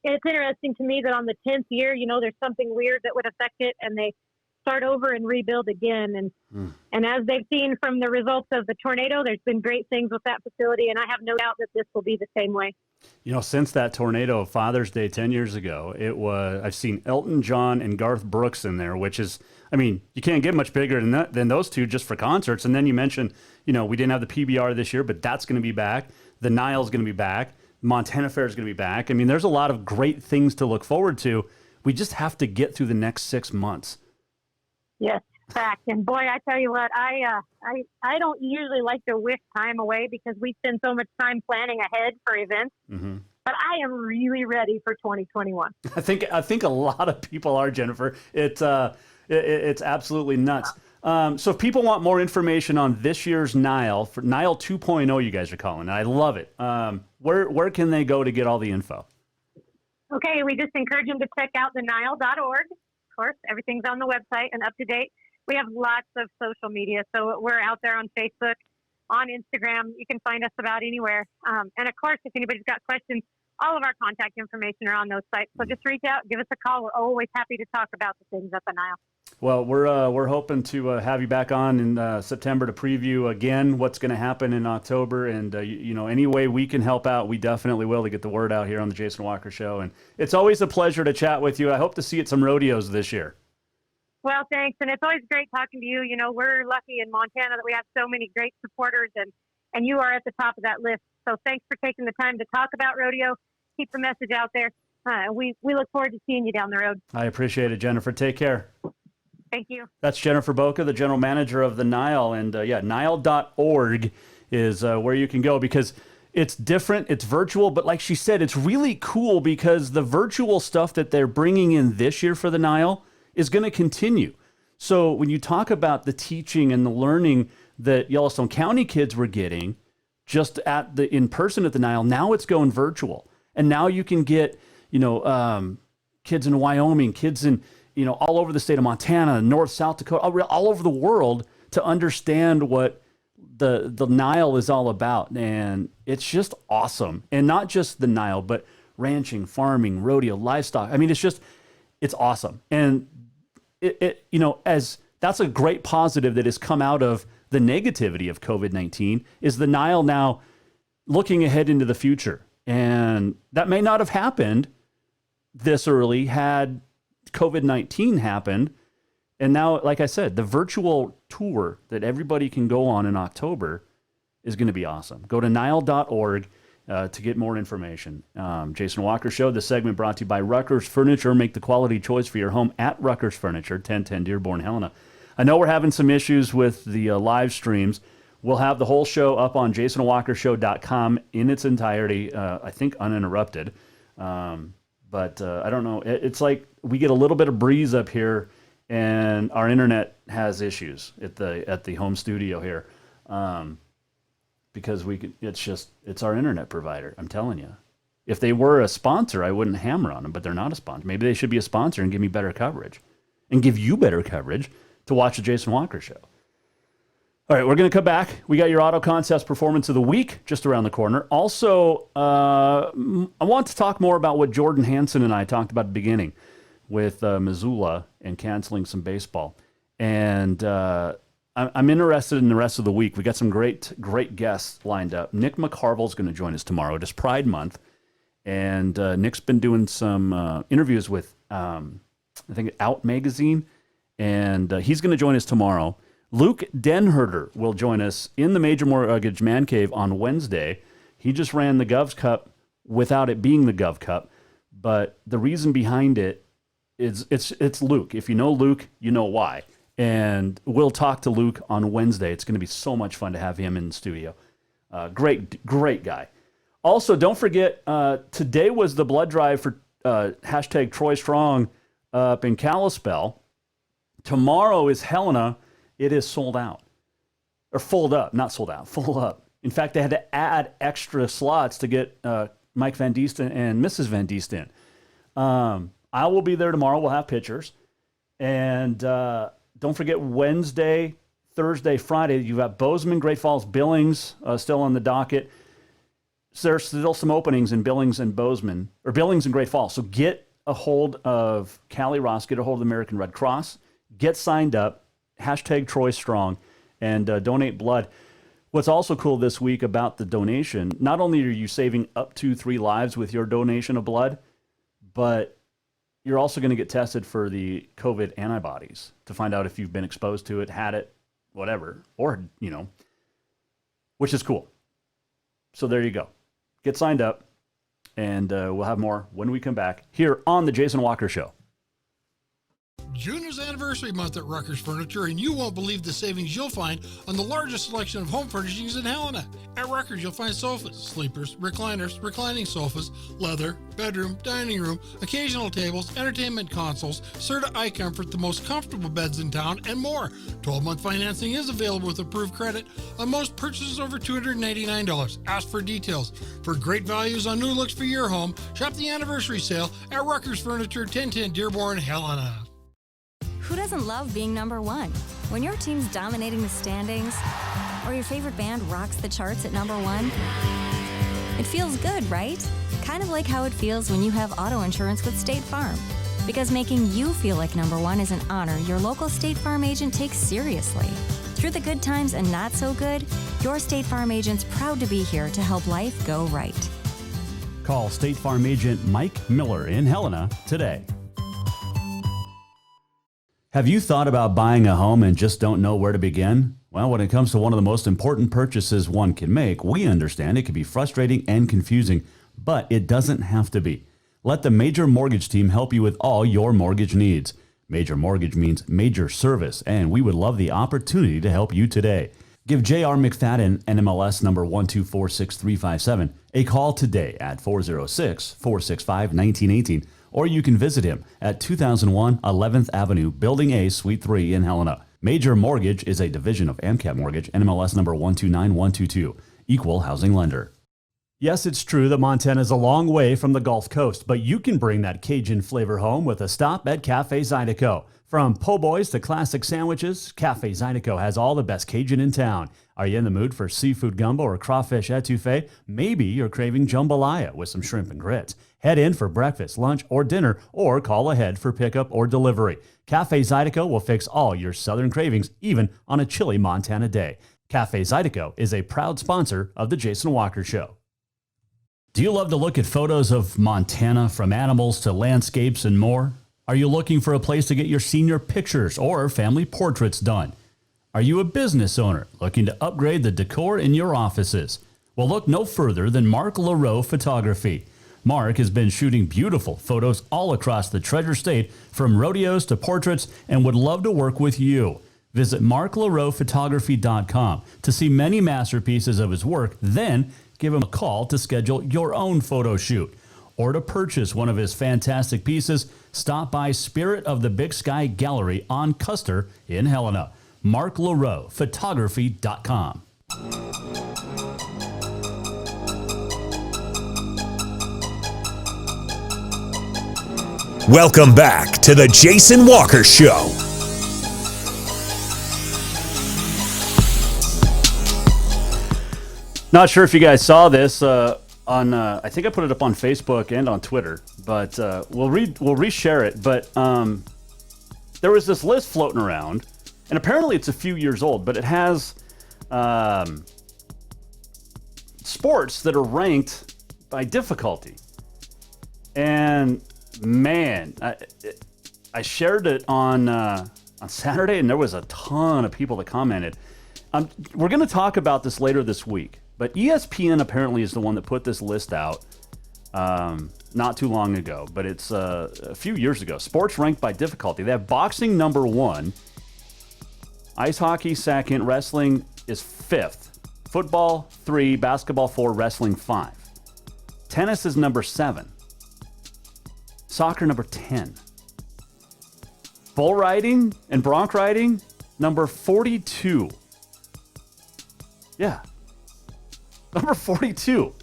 It's interesting to me that on the 10th year, you know, there's something weird that would affect it, and they start over and rebuild again. And as they've seen from the results of the tornado, there's been great things with that facility, and I have no doubt that this will be the same way.
You know, since that tornado of Father's Day 10 years ago, I've seen Elton John and Garth Brooks in there, which is, I mean, you can't get much bigger than those two just for concerts. And then you mentioned, you know, we didn't have the PBR this year, but that's going to be back. The Nile's going to be back. Montana Fair is going to be back. I mean, there's a lot of great things to look forward to. We just have to get through the next 6 months.
Yes, fact. And boy, I tell you what, I don't usually like to wish time away because we spend so much time planning ahead for events. Mm-hmm. But I am really ready for 2021. I
think a lot of people are, Jennifer. It's absolutely nuts. So if people want more information on this year's Nile, for Nile 2.0, you guys are calling it. I love it. Where can they go to get all the info?
Okay, we just encourage them to check out the NILE.org. Of course, everything's on the website and up to date. We have lots of social media, so we're out there on Facebook, on Instagram. You can find us about anywhere. And of course, if anybody's got questions, all of our contact information are on those sites. So just reach out, give us a call. We're always happy to talk about the things up the Nile.
Well, we're hoping to have you back on in September to preview again what's going to happen in October. And, you know, any way we can help out, we definitely will to get the word out here on the Jason Walker Show. And it's always a pleasure to chat with you. I hope to see you at some rodeos this year.
Well, thanks. And it's always great talking to you. You know, we're lucky in Montana that we have so many great supporters, and you are at the top of that list. So thanks for taking the time to talk about rodeo. Keep the message out there. We look forward to seeing you down the road.
I appreciate it, Jennifer. Take care.
Thank you.
That's Jennifer Boka, the general manager of the Nile. And NILE.org is where you can go because it's different. It's virtual. But like she said, it's really cool because the virtual stuff that they're bringing in this year for the Nile is going to continue. So when you talk about the teaching and the learning that Yellowstone County kids were getting just in person at the Nile, now it's going virtual. And now you can get, you know, kids in Wyoming, kids in, you know, all over the state of Montana, North, South Dakota, all over the world to understand what the Nile is all about. And it's just awesome. And not just the Nile, but ranching, farming, rodeo, livestock. I mean, it's awesome. And it you know, as that's a great positive that has come out of the negativity of COVID-19 is the Nile now looking ahead into the future. And that may not have happened this early had COVID-19 happened. And now, like I said, the virtual tour that everybody can go on in October is going to be awesome. Go to NILE.org to get more information. Jason Walker Show, this segment brought to you by Rucker's Furniture. Make the quality choice for your home at Rucker's Furniture, 1010 Dearborn, Helena. I know we're having some issues with the live streams. We'll have the whole show up on jasonwalkershow.com in its entirety, I think uninterrupted. But I don't know. It's like we get a little bit of breeze up here, and our internet has issues at the home studio here, because it's our internet provider. I'm telling you, if they were a sponsor, I wouldn't hammer on them. But they're not a sponsor. Maybe they should be a sponsor and give me better coverage, and give you better coverage to watch the Jason Walker Show. All right, we're going to come back. We got your Auto Contest Performance of the Week just around the corner. Also, I want to talk more about what Jordan Hansen and I talked about at the beginning with Missoula and canceling some baseball. And I'm interested in the rest of the week. We got some great guests lined up. Nick McCarville's going to join us tomorrow. It is Pride Month, and Nick's been doing some interviews with I think Out Magazine, and he's going to join us tomorrow. Luke Denherter will join us in the Major Mortgage Man Cave on Wednesday. He just ran the Govs Cup without it being the Gov Cup, but the reason behind it is it's Luke. If you know Luke, you know why. And we'll talk to Luke on Wednesday. It's going to be so much fun to have him in the studio. Great guy. Also, don't forget, today was the blood drive for hashtag Troy Strong up in Kalispell. Tomorrow is Helena. It is sold out. Or full up, not sold out, full up. In fact, they had to add extra slots to get Mike Van Diesten and Mrs. Van Diesten. I will be there tomorrow. We'll have pictures. And don't forget Wednesday, Thursday, Friday, you've got Bozeman, Great Falls, Billings still on the docket. So there's still some openings in Billings and Bozeman, or Billings and Great Falls. So get a hold of Callie Ross, get a hold of the American Red Cross, get signed up, hashtag Troy Strong, and donate blood. What's also cool this week about the donation, not only are you saving up to 3 lives with your donation of blood, but you're also going to get tested for the COVID antibodies to find out if you've been exposed to it, had it, whatever, or, which is cool. So there you go. Get signed up, and we'll have more when we come back here on The Jason Walker Show.
June is anniversary month at Rucker's Furniture, and you won't believe the savings you'll find on the largest selection of home furnishings in Helena. At Rucker's, you'll find sofas, sleepers, recliners, reclining sofas, leather, bedroom, dining room, occasional tables, entertainment consoles, Serta iComfort, the most comfortable beds in town, and more. 12-month financing is available with approved credit on most purchases over $299. Ask for details. For great values on new looks for your home, shop the anniversary sale at Rucker's Furniture, 1010 Dearborn, Helena.
Who doesn't love being number one? When your team's dominating the standings, or your favorite band rocks the charts at number one, it feels good, right? Kind of like how it feels when you have auto insurance with State Farm. Because making you feel like number one is an honor your local State Farm agent takes seriously. Through the good times and not so good, your State Farm agent's proud to be here to help life go right.
Call State Farm agent Mike Miller in Helena today. Have you thought about buying a home and just don't know where to begin? Well, when it comes to one of the most important purchases one can make, we understand it can be frustrating and confusing, but it doesn't have to be. Let the Major Mortgage team help you with all your mortgage needs. Major Mortgage means major service, and we would love the opportunity to help you today. Give J.R. McFadden, NMLS number 1246357, a call today at 406-465-1918. Or you can visit him at 2001 11th Avenue, Building A, Suite 3 in Helena. Major Mortgage is a division of AMCAP Mortgage, NMLS number 129122, equal housing lender. Yes, it's true that Montana is a long way from the Gulf Coast, but you can bring that Cajun flavor home with a stop at Cafe Zydeco. From po' boys to classic sandwiches, Cafe Zydeco has all the best Cajun in town. Are you in the mood for seafood gumbo or crawfish etouffee? Maybe you're craving jambalaya with some shrimp and grits. Head in for breakfast, lunch, or dinner, or call ahead for pickup or delivery. Cafe Zydeco will fix all your southern cravings, even on a chilly Montana day. Cafe Zydeco is a proud sponsor of The Jason Walker Show. Do you love to look at photos of Montana, from animals to landscapes and more? Are you looking for a place to get your senior pictures or family portraits done? Are you a business owner looking to upgrade the decor in your offices? Well, look no further than Mark LaRoe Photography. Mark has been shooting beautiful photos all across the Treasure State, from rodeos to portraits, and would love to work with you. Visit marklaroephotography.com to see many masterpieces of his work, then give him a call to schedule your own photo shoot. Or to purchase one of his fantastic pieces, stop by Spirit of the Big Sky Gallery on Custer in Helena. marklaroephotography.com.
Welcome back to the Jason Walker Show.
Not sure if you guys saw this on. I think I put it up on Facebook and on Twitter, but we'll reshare it. But there was this list floating around And apparently it's a few years old, but it has sports that are ranked by difficulty. And man, I shared it on Saturday, and there was a ton of people that commented. We're going to talk about this later this week, but ESPN apparently is the one that put this list out not too long ago, but it's a few years ago. Sports ranked by difficulty. They have boxing number 1, ice hockey 2nd, wrestling is 5th, football 3, basketball 4, wrestling 5. Tennis is number 7. Soccer number 10. Bull riding and bronc riding number 42. Yeah. Number 42.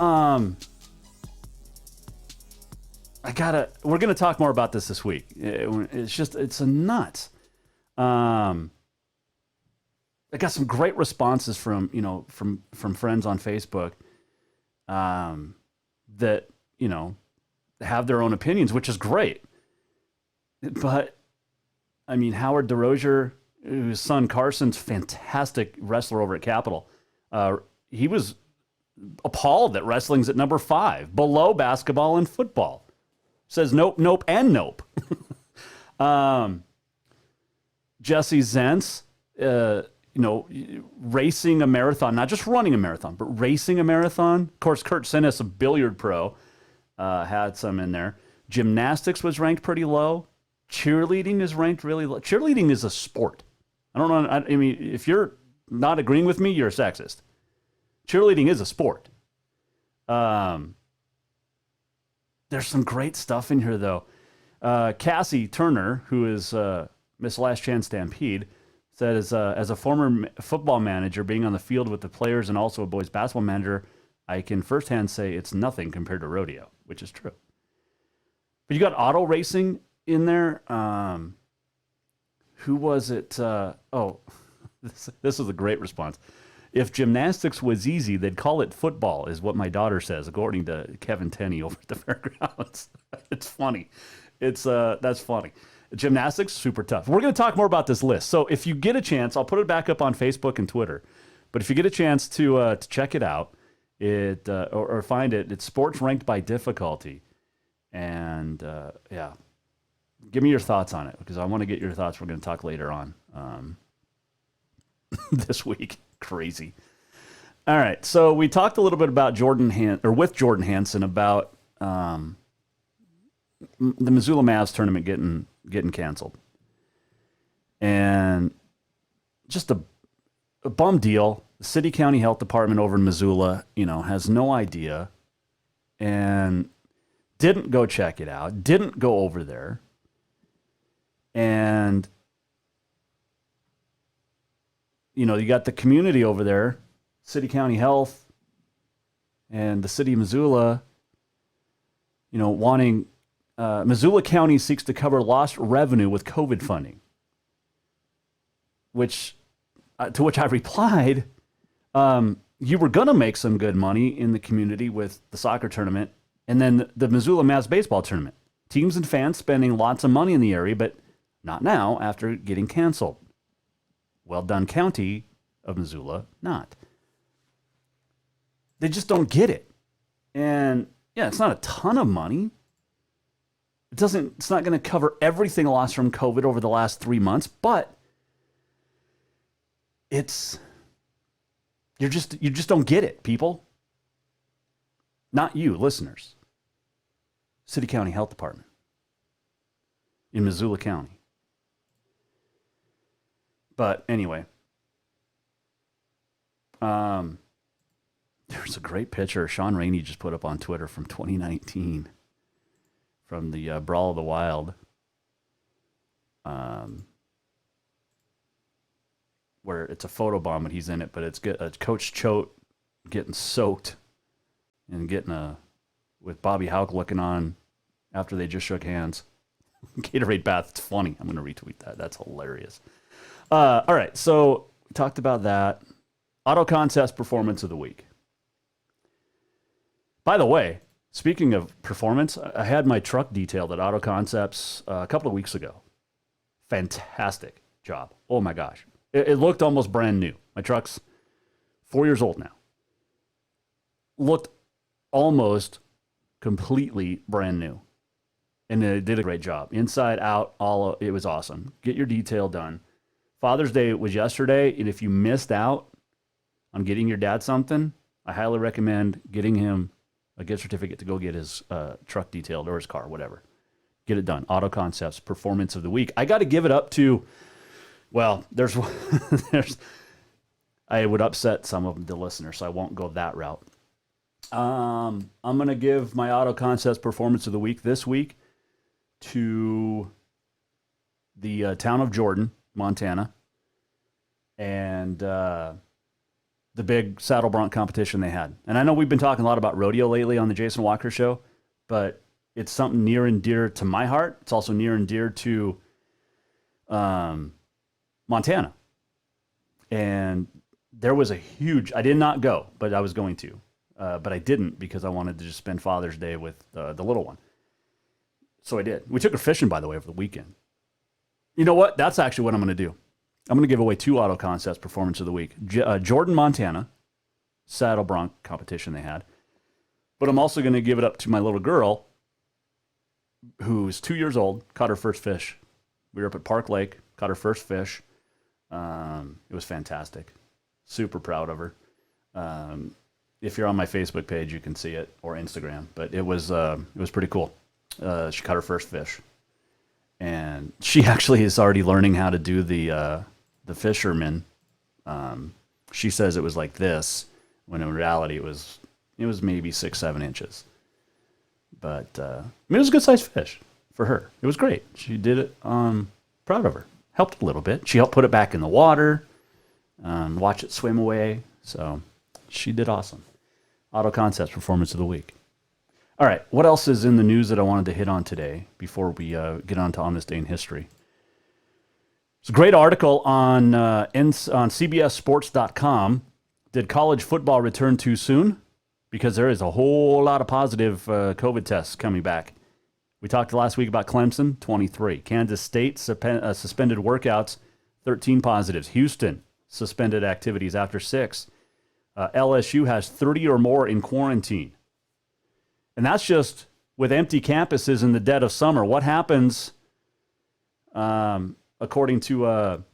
We're going to talk more about this week. It's a nuts. I got some great responses from friends on Facebook that, have their own opinions, which is great. But, I mean, Howard DeRozier, his son Carson's fantastic wrestler over at Capitol, he was appalled that wrestling's at number 5, below basketball and football. Says nope, nope, and nope. Jesse Zentz, racing a marathon, not just running a marathon, but racing a marathon. Of course, Kurt Sinnes, a billiard pro, had some in there. Gymnastics was ranked pretty low. Cheerleading is ranked really low. Cheerleading is a sport. I don't know. I mean, if you're not agreeing with me, you're a sexist. Cheerleading is a sport. There's some great stuff in here, though. Cassie Turner, who is Miss Last Chance Stampede, said, as a former football manager, being on the field with the players and also a boys basketball manager, I can firsthand say it's nothing compared to rodeo, which is true. But you got auto racing in there. Who was it? This is a great response. If gymnastics was easy, they'd call it football, is what my daughter says, according to Kevin Tenney over at the fairgrounds. It's funny. That's funny. Gymnastics, super tough. We're going to talk more about this list. So if you get a chance, I'll put it back up on Facebook and Twitter. But if you get a chance to check it out, or find it, it's sports ranked by difficulty. And yeah, give me your thoughts on it, because I want to get your thoughts. We're going to talk later on this week. Crazy. All right, so we talked a little bit about with Jordan Hansen about the Missoula Mavs tournament getting canceled, and just a bum deal. The city county health department over in Missoula, has no idea, and didn't go check it out, didn't go over there, and you got the community over there, city county health, and the city of Missoula, wanting Missoula County seeks to cover lost revenue with COVID funding, to which I replied, you were going to make some good money in the community with the soccer tournament and then the Missoula Mavs baseball tournament. Teams and fans spending lots of money in the area, but not now after getting canceled. Well done, County of Missoula, not. They just don't get it. And yeah, it's not a ton of money. It's not going to cover everything lost from COVID over the last 3 months, but you just don't get it, people. Not you, listeners. City County Health Department in Missoula County. But anyway, there's a great picture Sean Rainey just put up on Twitter from 2019 from the Brawl of the Wild, where it's a photobomb and he's in it, but it's Coach Choate getting soaked and with Bobby Houck looking on after they just shook hands. Gatorade bath. It's funny. I'm going to retweet that. That's hilarious. All right, so we talked about that. Auto Concepts Performance of the Week. By the way, speaking of performance, I had my truck detailed at Auto Concepts a couple of weeks ago. Fantastic job. Oh my gosh. It looked almost brand new. My truck's 4 years old now. Looked almost completely brand new. And they did a great job. Inside, out, it was awesome. Get your detail done. Father's Day was yesterday, and if you missed out on getting your dad something, I highly recommend getting him a gift certificate to go get his truck detailed or his car, whatever. Get it done. Auto Concepts Performance of the Week. I got to give it up to, well, I would upset some of the listeners, so I won't go that route. I'm going to give my Auto Concepts Performance of the Week this week to the town of Jordan, Montana, and the big saddle bronc competition they had. And I know we've been talking a lot about rodeo lately on the Jason Walker Show, but it's something near and dear to my heart. It's also near and dear to Montana. And there was a huge, I did not go, but I was going to. But I didn't because I wanted to just spend Father's Day with the little one. So I did. We took her fishing, by the way, over the weekend. You know what? That's actually what I'm going to do. I'm going to give away 2 Auto Concepts Performance of the Week. Jordan, Montana, saddle bronc competition they had. But I'm also going to give it up to my little girl, who's 2 years old, caught her first fish. We were up at Park Lake, caught her first fish. It was fantastic. Super proud of her. If you're on my Facebook page, you can see it, or Instagram. But it was pretty cool. She caught her first fish, and she actually is already learning how to do the fisherman. She says it was like this, when in reality it was maybe 6-7 inches. But it was a good sized fish for her. It was great. She did it. Proud of her. Helped a little bit. She helped put it back in the water, watch it swim away. So she did awesome. Auto Concepts Performance of the Week. All right, what else is in the news that I wanted to hit on today before we get on to On This Day in History? It's a great article on CBSSports.com. Did college football return too soon? Because there is a whole lot of positive COVID tests coming back. We talked last week about Clemson, 23. Kansas State suspended workouts, 13 positives. Houston suspended activities after 6. LSU has 30 or more in quarantine. And that's just with empty campuses in the dead of summer. What happens, according to,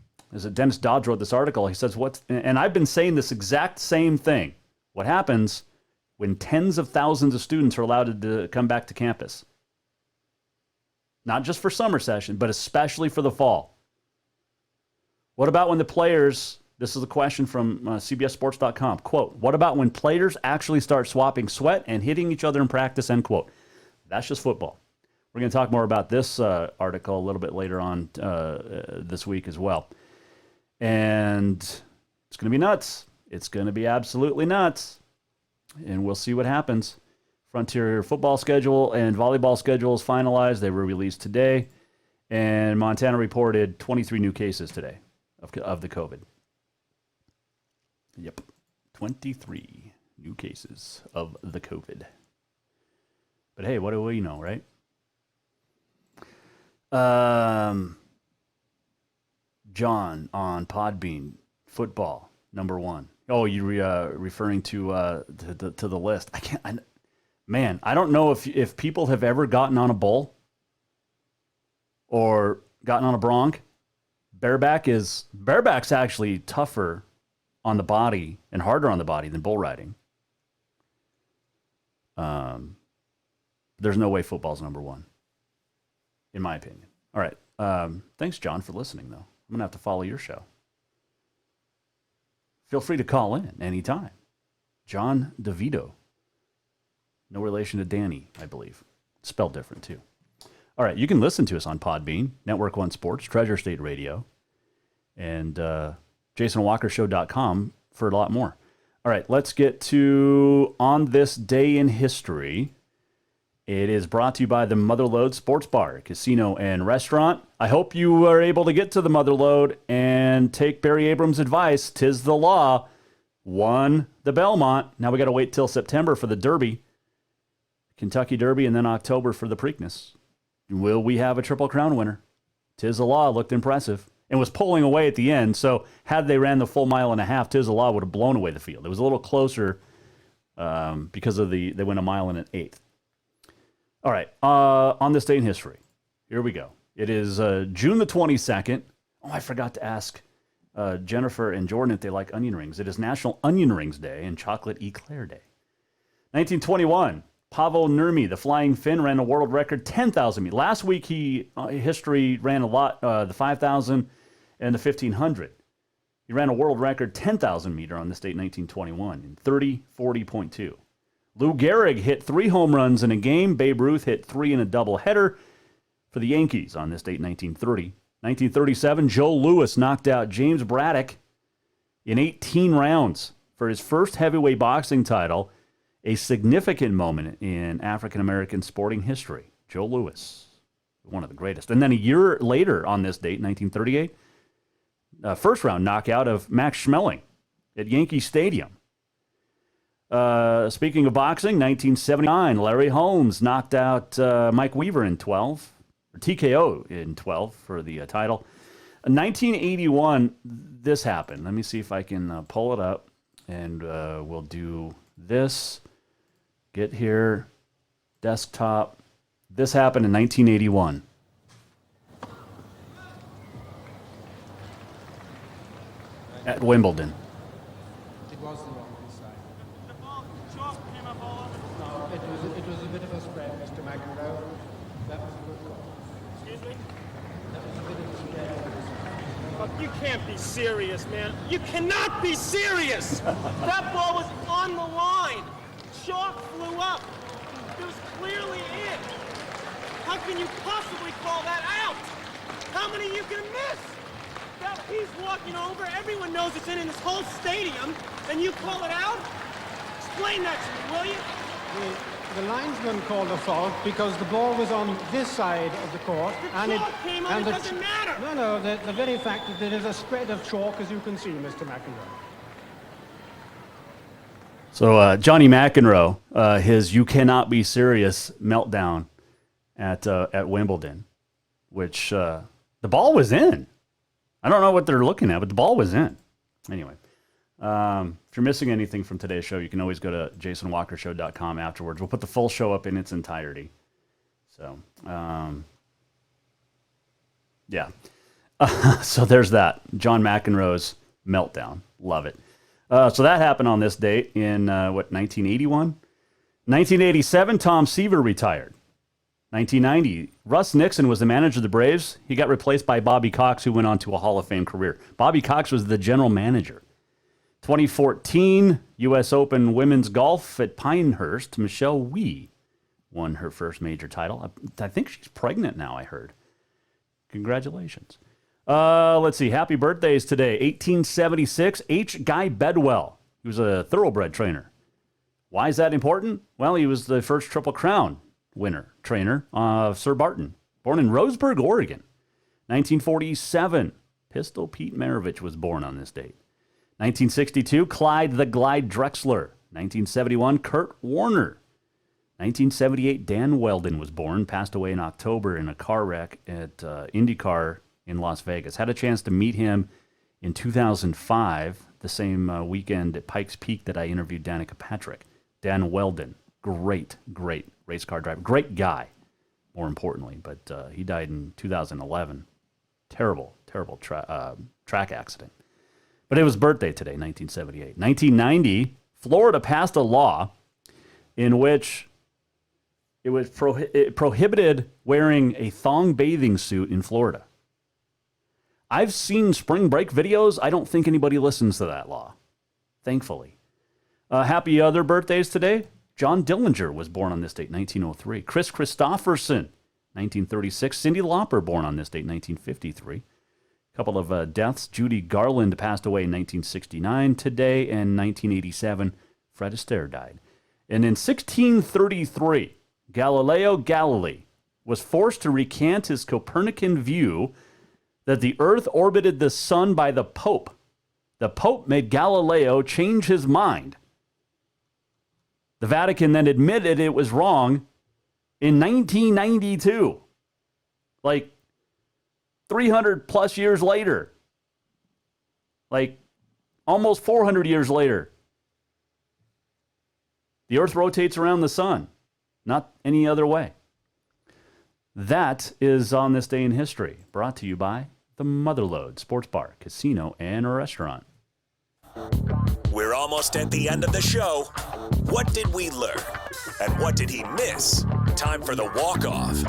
Dennis Dodge wrote this article, he says, and I've been saying this exact same thing. What happens when tens of thousands of students are allowed to come back to campus? Not just for summer session, but especially for the fall. What about when the players, this is a question from CBSSports.com, quote, what about when players actually start swapping sweat and hitting each other in practice, end quote. That's just football. We're going to talk more about this article a little bit later on this week as well. And it's going to be nuts. It's going to be absolutely nuts. And we'll see what happens. Frontier football schedule and volleyball schedules finalized. They were released today. And Montana reported 23 new cases today of the COVID. Yep. 23 new cases of the COVID. But hey, what do we know, right? John on Podbean, football, number 1. Oh, you're referring to the list. I don't know if people have ever gotten on a bull or gotten on a bronc. Bareback's actually tougher on the body and harder on the body than bull riding. There's no way football's number 1, in my opinion. All right. Thanks, John, for listening, though. I'm going to have to follow your show. Feel free to call in anytime. John DeVito. No relation to Danny, I believe. Spelled different, too. All right, you can listen to us on Podbean, Network One Sports, Treasure State Radio, and JasonWalkerShow.com for a lot more. All right, let's get to On This Day in History. It is brought to you by the Motherlode Sports Bar, Casino, and Restaurant. I hope you are able to get to the Motherlode and take Barry Abrams' advice. 'Tis the law. Won the Belmont. Now we got to wait till September for the Derby. Kentucky Derby, and then October for the Preakness. Will we have a Triple Crown winner? 'Tis the Law looked impressive and was pulling away at the end. So had they ran the full mile and a half, 'Tis the Law would have blown away the field. It was a little closer because of they went a mile and an eighth. All right, on this day in history, here we go. It is June the 22nd. Oh, I forgot to ask Jennifer and Jordan if they like onion rings. It is National Onion Rings Day and Chocolate Eclair Day. 1921, Paavo Nurmi, the flying Finn, ran a world record 10,000 meters. Last week, history ran a lot, the 5,000 and the 1,500. He ran a world record 10,000 meter on this date, 1921, in 30:40.2. Lou Gehrig hit 3 home runs in a game. Babe Ruth hit 3 in a doubleheader for the Yankees on this date, 1930. 1937, Joe Louis knocked out James Braddock in 18 rounds for his first heavyweight boxing title, a significant moment in African-American sporting history. Joe Louis, one of the greatest. And then a year later on this date, 1938, first round knockout of Max Schmeling at Yankee Stadium. Speaking of boxing, 1979, Larry Holmes knocked out Mike Weaver in 12, or TKO in 12 for the title. 1981, this happened. Let me see if I can pull it up, and we'll do this. Get here, desktop. This happened in 1981. At Wimbledon.
It was the wrong side. The ball chalk came up all over. No, it was a bit of a spread, Mr. McEnroe. That was a good call. Excuse me? That was a bit of a spread.
Look, you can't be serious, man. You cannot be serious! That ball was on the line. Chalk flew up. It was clearly in. How can you possibly call that out? How many you can miss? That he's walking over, everyone knows it's in this whole stadium, and you call it out? Explain that to me, will you?
The linesman called a fault because the ball was on this side of the court.
The chalk came on, it doesn't matter.
No, the very fact that there is a spread of chalk, as you can see, Mr. McEnroe.
So Johnny McEnroe, his "You Cannot Be Serious" meltdown at Wimbledon, which the ball was in. I don't know what they're looking at, but the ball was in. Anyway, if you're missing anything from today's show, you can always go to jasonwalkershow.com afterwards. We'll put the full show up in its entirety. So, yeah. So there's that. John McEnroe's meltdown. Love it. So that happened on this date in, 1981? 1987, Tom Seaver retired. 1990, Russ Nixon was the manager of the Braves. He got replaced by Bobby Cox, who went on to a Hall of Fame career. Bobby Cox was the general manager. 2014, U.S. Open women's golf at Pinehurst. Michelle Wie won her first major title. I think she's pregnant now, I heard. Congratulations. Let's see. Happy birthdays today. 1876, H. Guy Bedwell. He was a thoroughbred trainer. Why is that important? Well, he was the first Triple Crown winner, trainer of Sir Barton. Born in Roseburg, Oregon. 1947, Pistol Pete Maravich was born on this date. 1962, Clyde the Glide Drexler. 1971, Kurt Warner. 1978, Dan Weldon was born, passed away in October in a car wreck at IndyCar in Las Vegas. Had a chance to meet him in 2005, the same weekend at Pikes Peak that I interviewed Danica Patrick. Dan Weldon, great race car driver. Great guy, more importantly, but he died in 2011. Terrible track accident. But it was birthday today, 1978. 1990, Florida passed a law in which it prohibited wearing a thong bathing suit in Florida. I've seen spring break videos. I don't think anybody listens to that law, thankfully. Happy other birthdays today. John Dillinger was born on this date, 1903. Chris Christopherson, 1936. Cyndi Lauper, born on this date, 1953. A couple of deaths. Judy Garland passed away in 1969 today, and 1987, Fred Astaire died. And in 1633, Galileo Galilei was forced to recant his Copernican view that the Earth orbited the sun by the Pope. The Pope made Galileo change his mind. The Vatican then admitted it was wrong in 1992. Like, 300 plus years later. Like almost 400 years later. The Earth rotates around the sun, not any other way. That is On This Day in History, brought to you by the Motherlode Sports Bar, Casino, and Restaurant.
We're almost at the end of the show. What did we learn? And what did he miss? Time for the walk-off.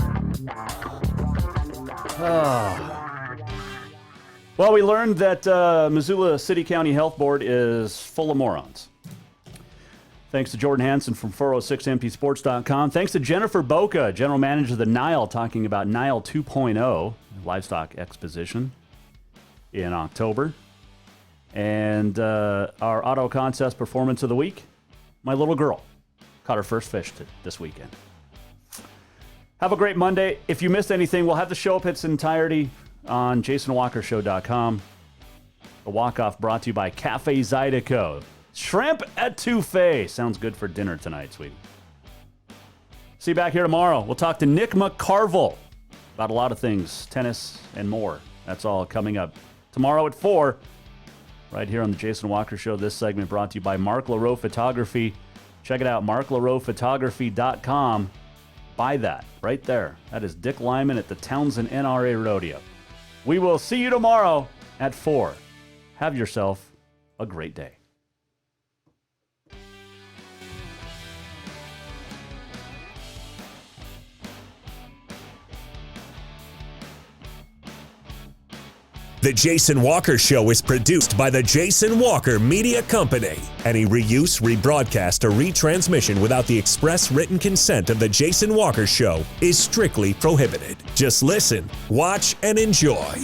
Well, we learned that Missoula City County Health Board is full of morons. Thanks to Jordan Hansen from 406mpsports.com. Thanks to Jennifer Boka, General Manager of the NILE, talking about NILE 2.0, Livestock Exposition, in October. And our Auto Contest Performance of the Week, my little girl caught her first fish this weekend. Have a great Monday. If you missed anything, we'll have the show up its entirety on jasonwalkershow.com. The walk-off brought to you by Cafe Zydeco. Shrimp etouffee. Sounds good for dinner tonight, sweetie. See you back here tomorrow. We'll talk to Nick McCarville about a lot of things, tennis and more. That's all coming up tomorrow at 4, right here on the Jason Walker Show. This segment brought to you by Mark LaRoe Photography. Check it out, marklaroephotography.com. Buy that right there. That is Dick Lyman at the Townsend NRA Rodeo. We will see you tomorrow at 4. Have yourself a great day.
The Jason Walker Show is produced by the Jason Walker Media Company. Any reuse, rebroadcast, or retransmission without the express written consent of the Jason Walker Show is strictly prohibited. Just listen, watch, and enjoy.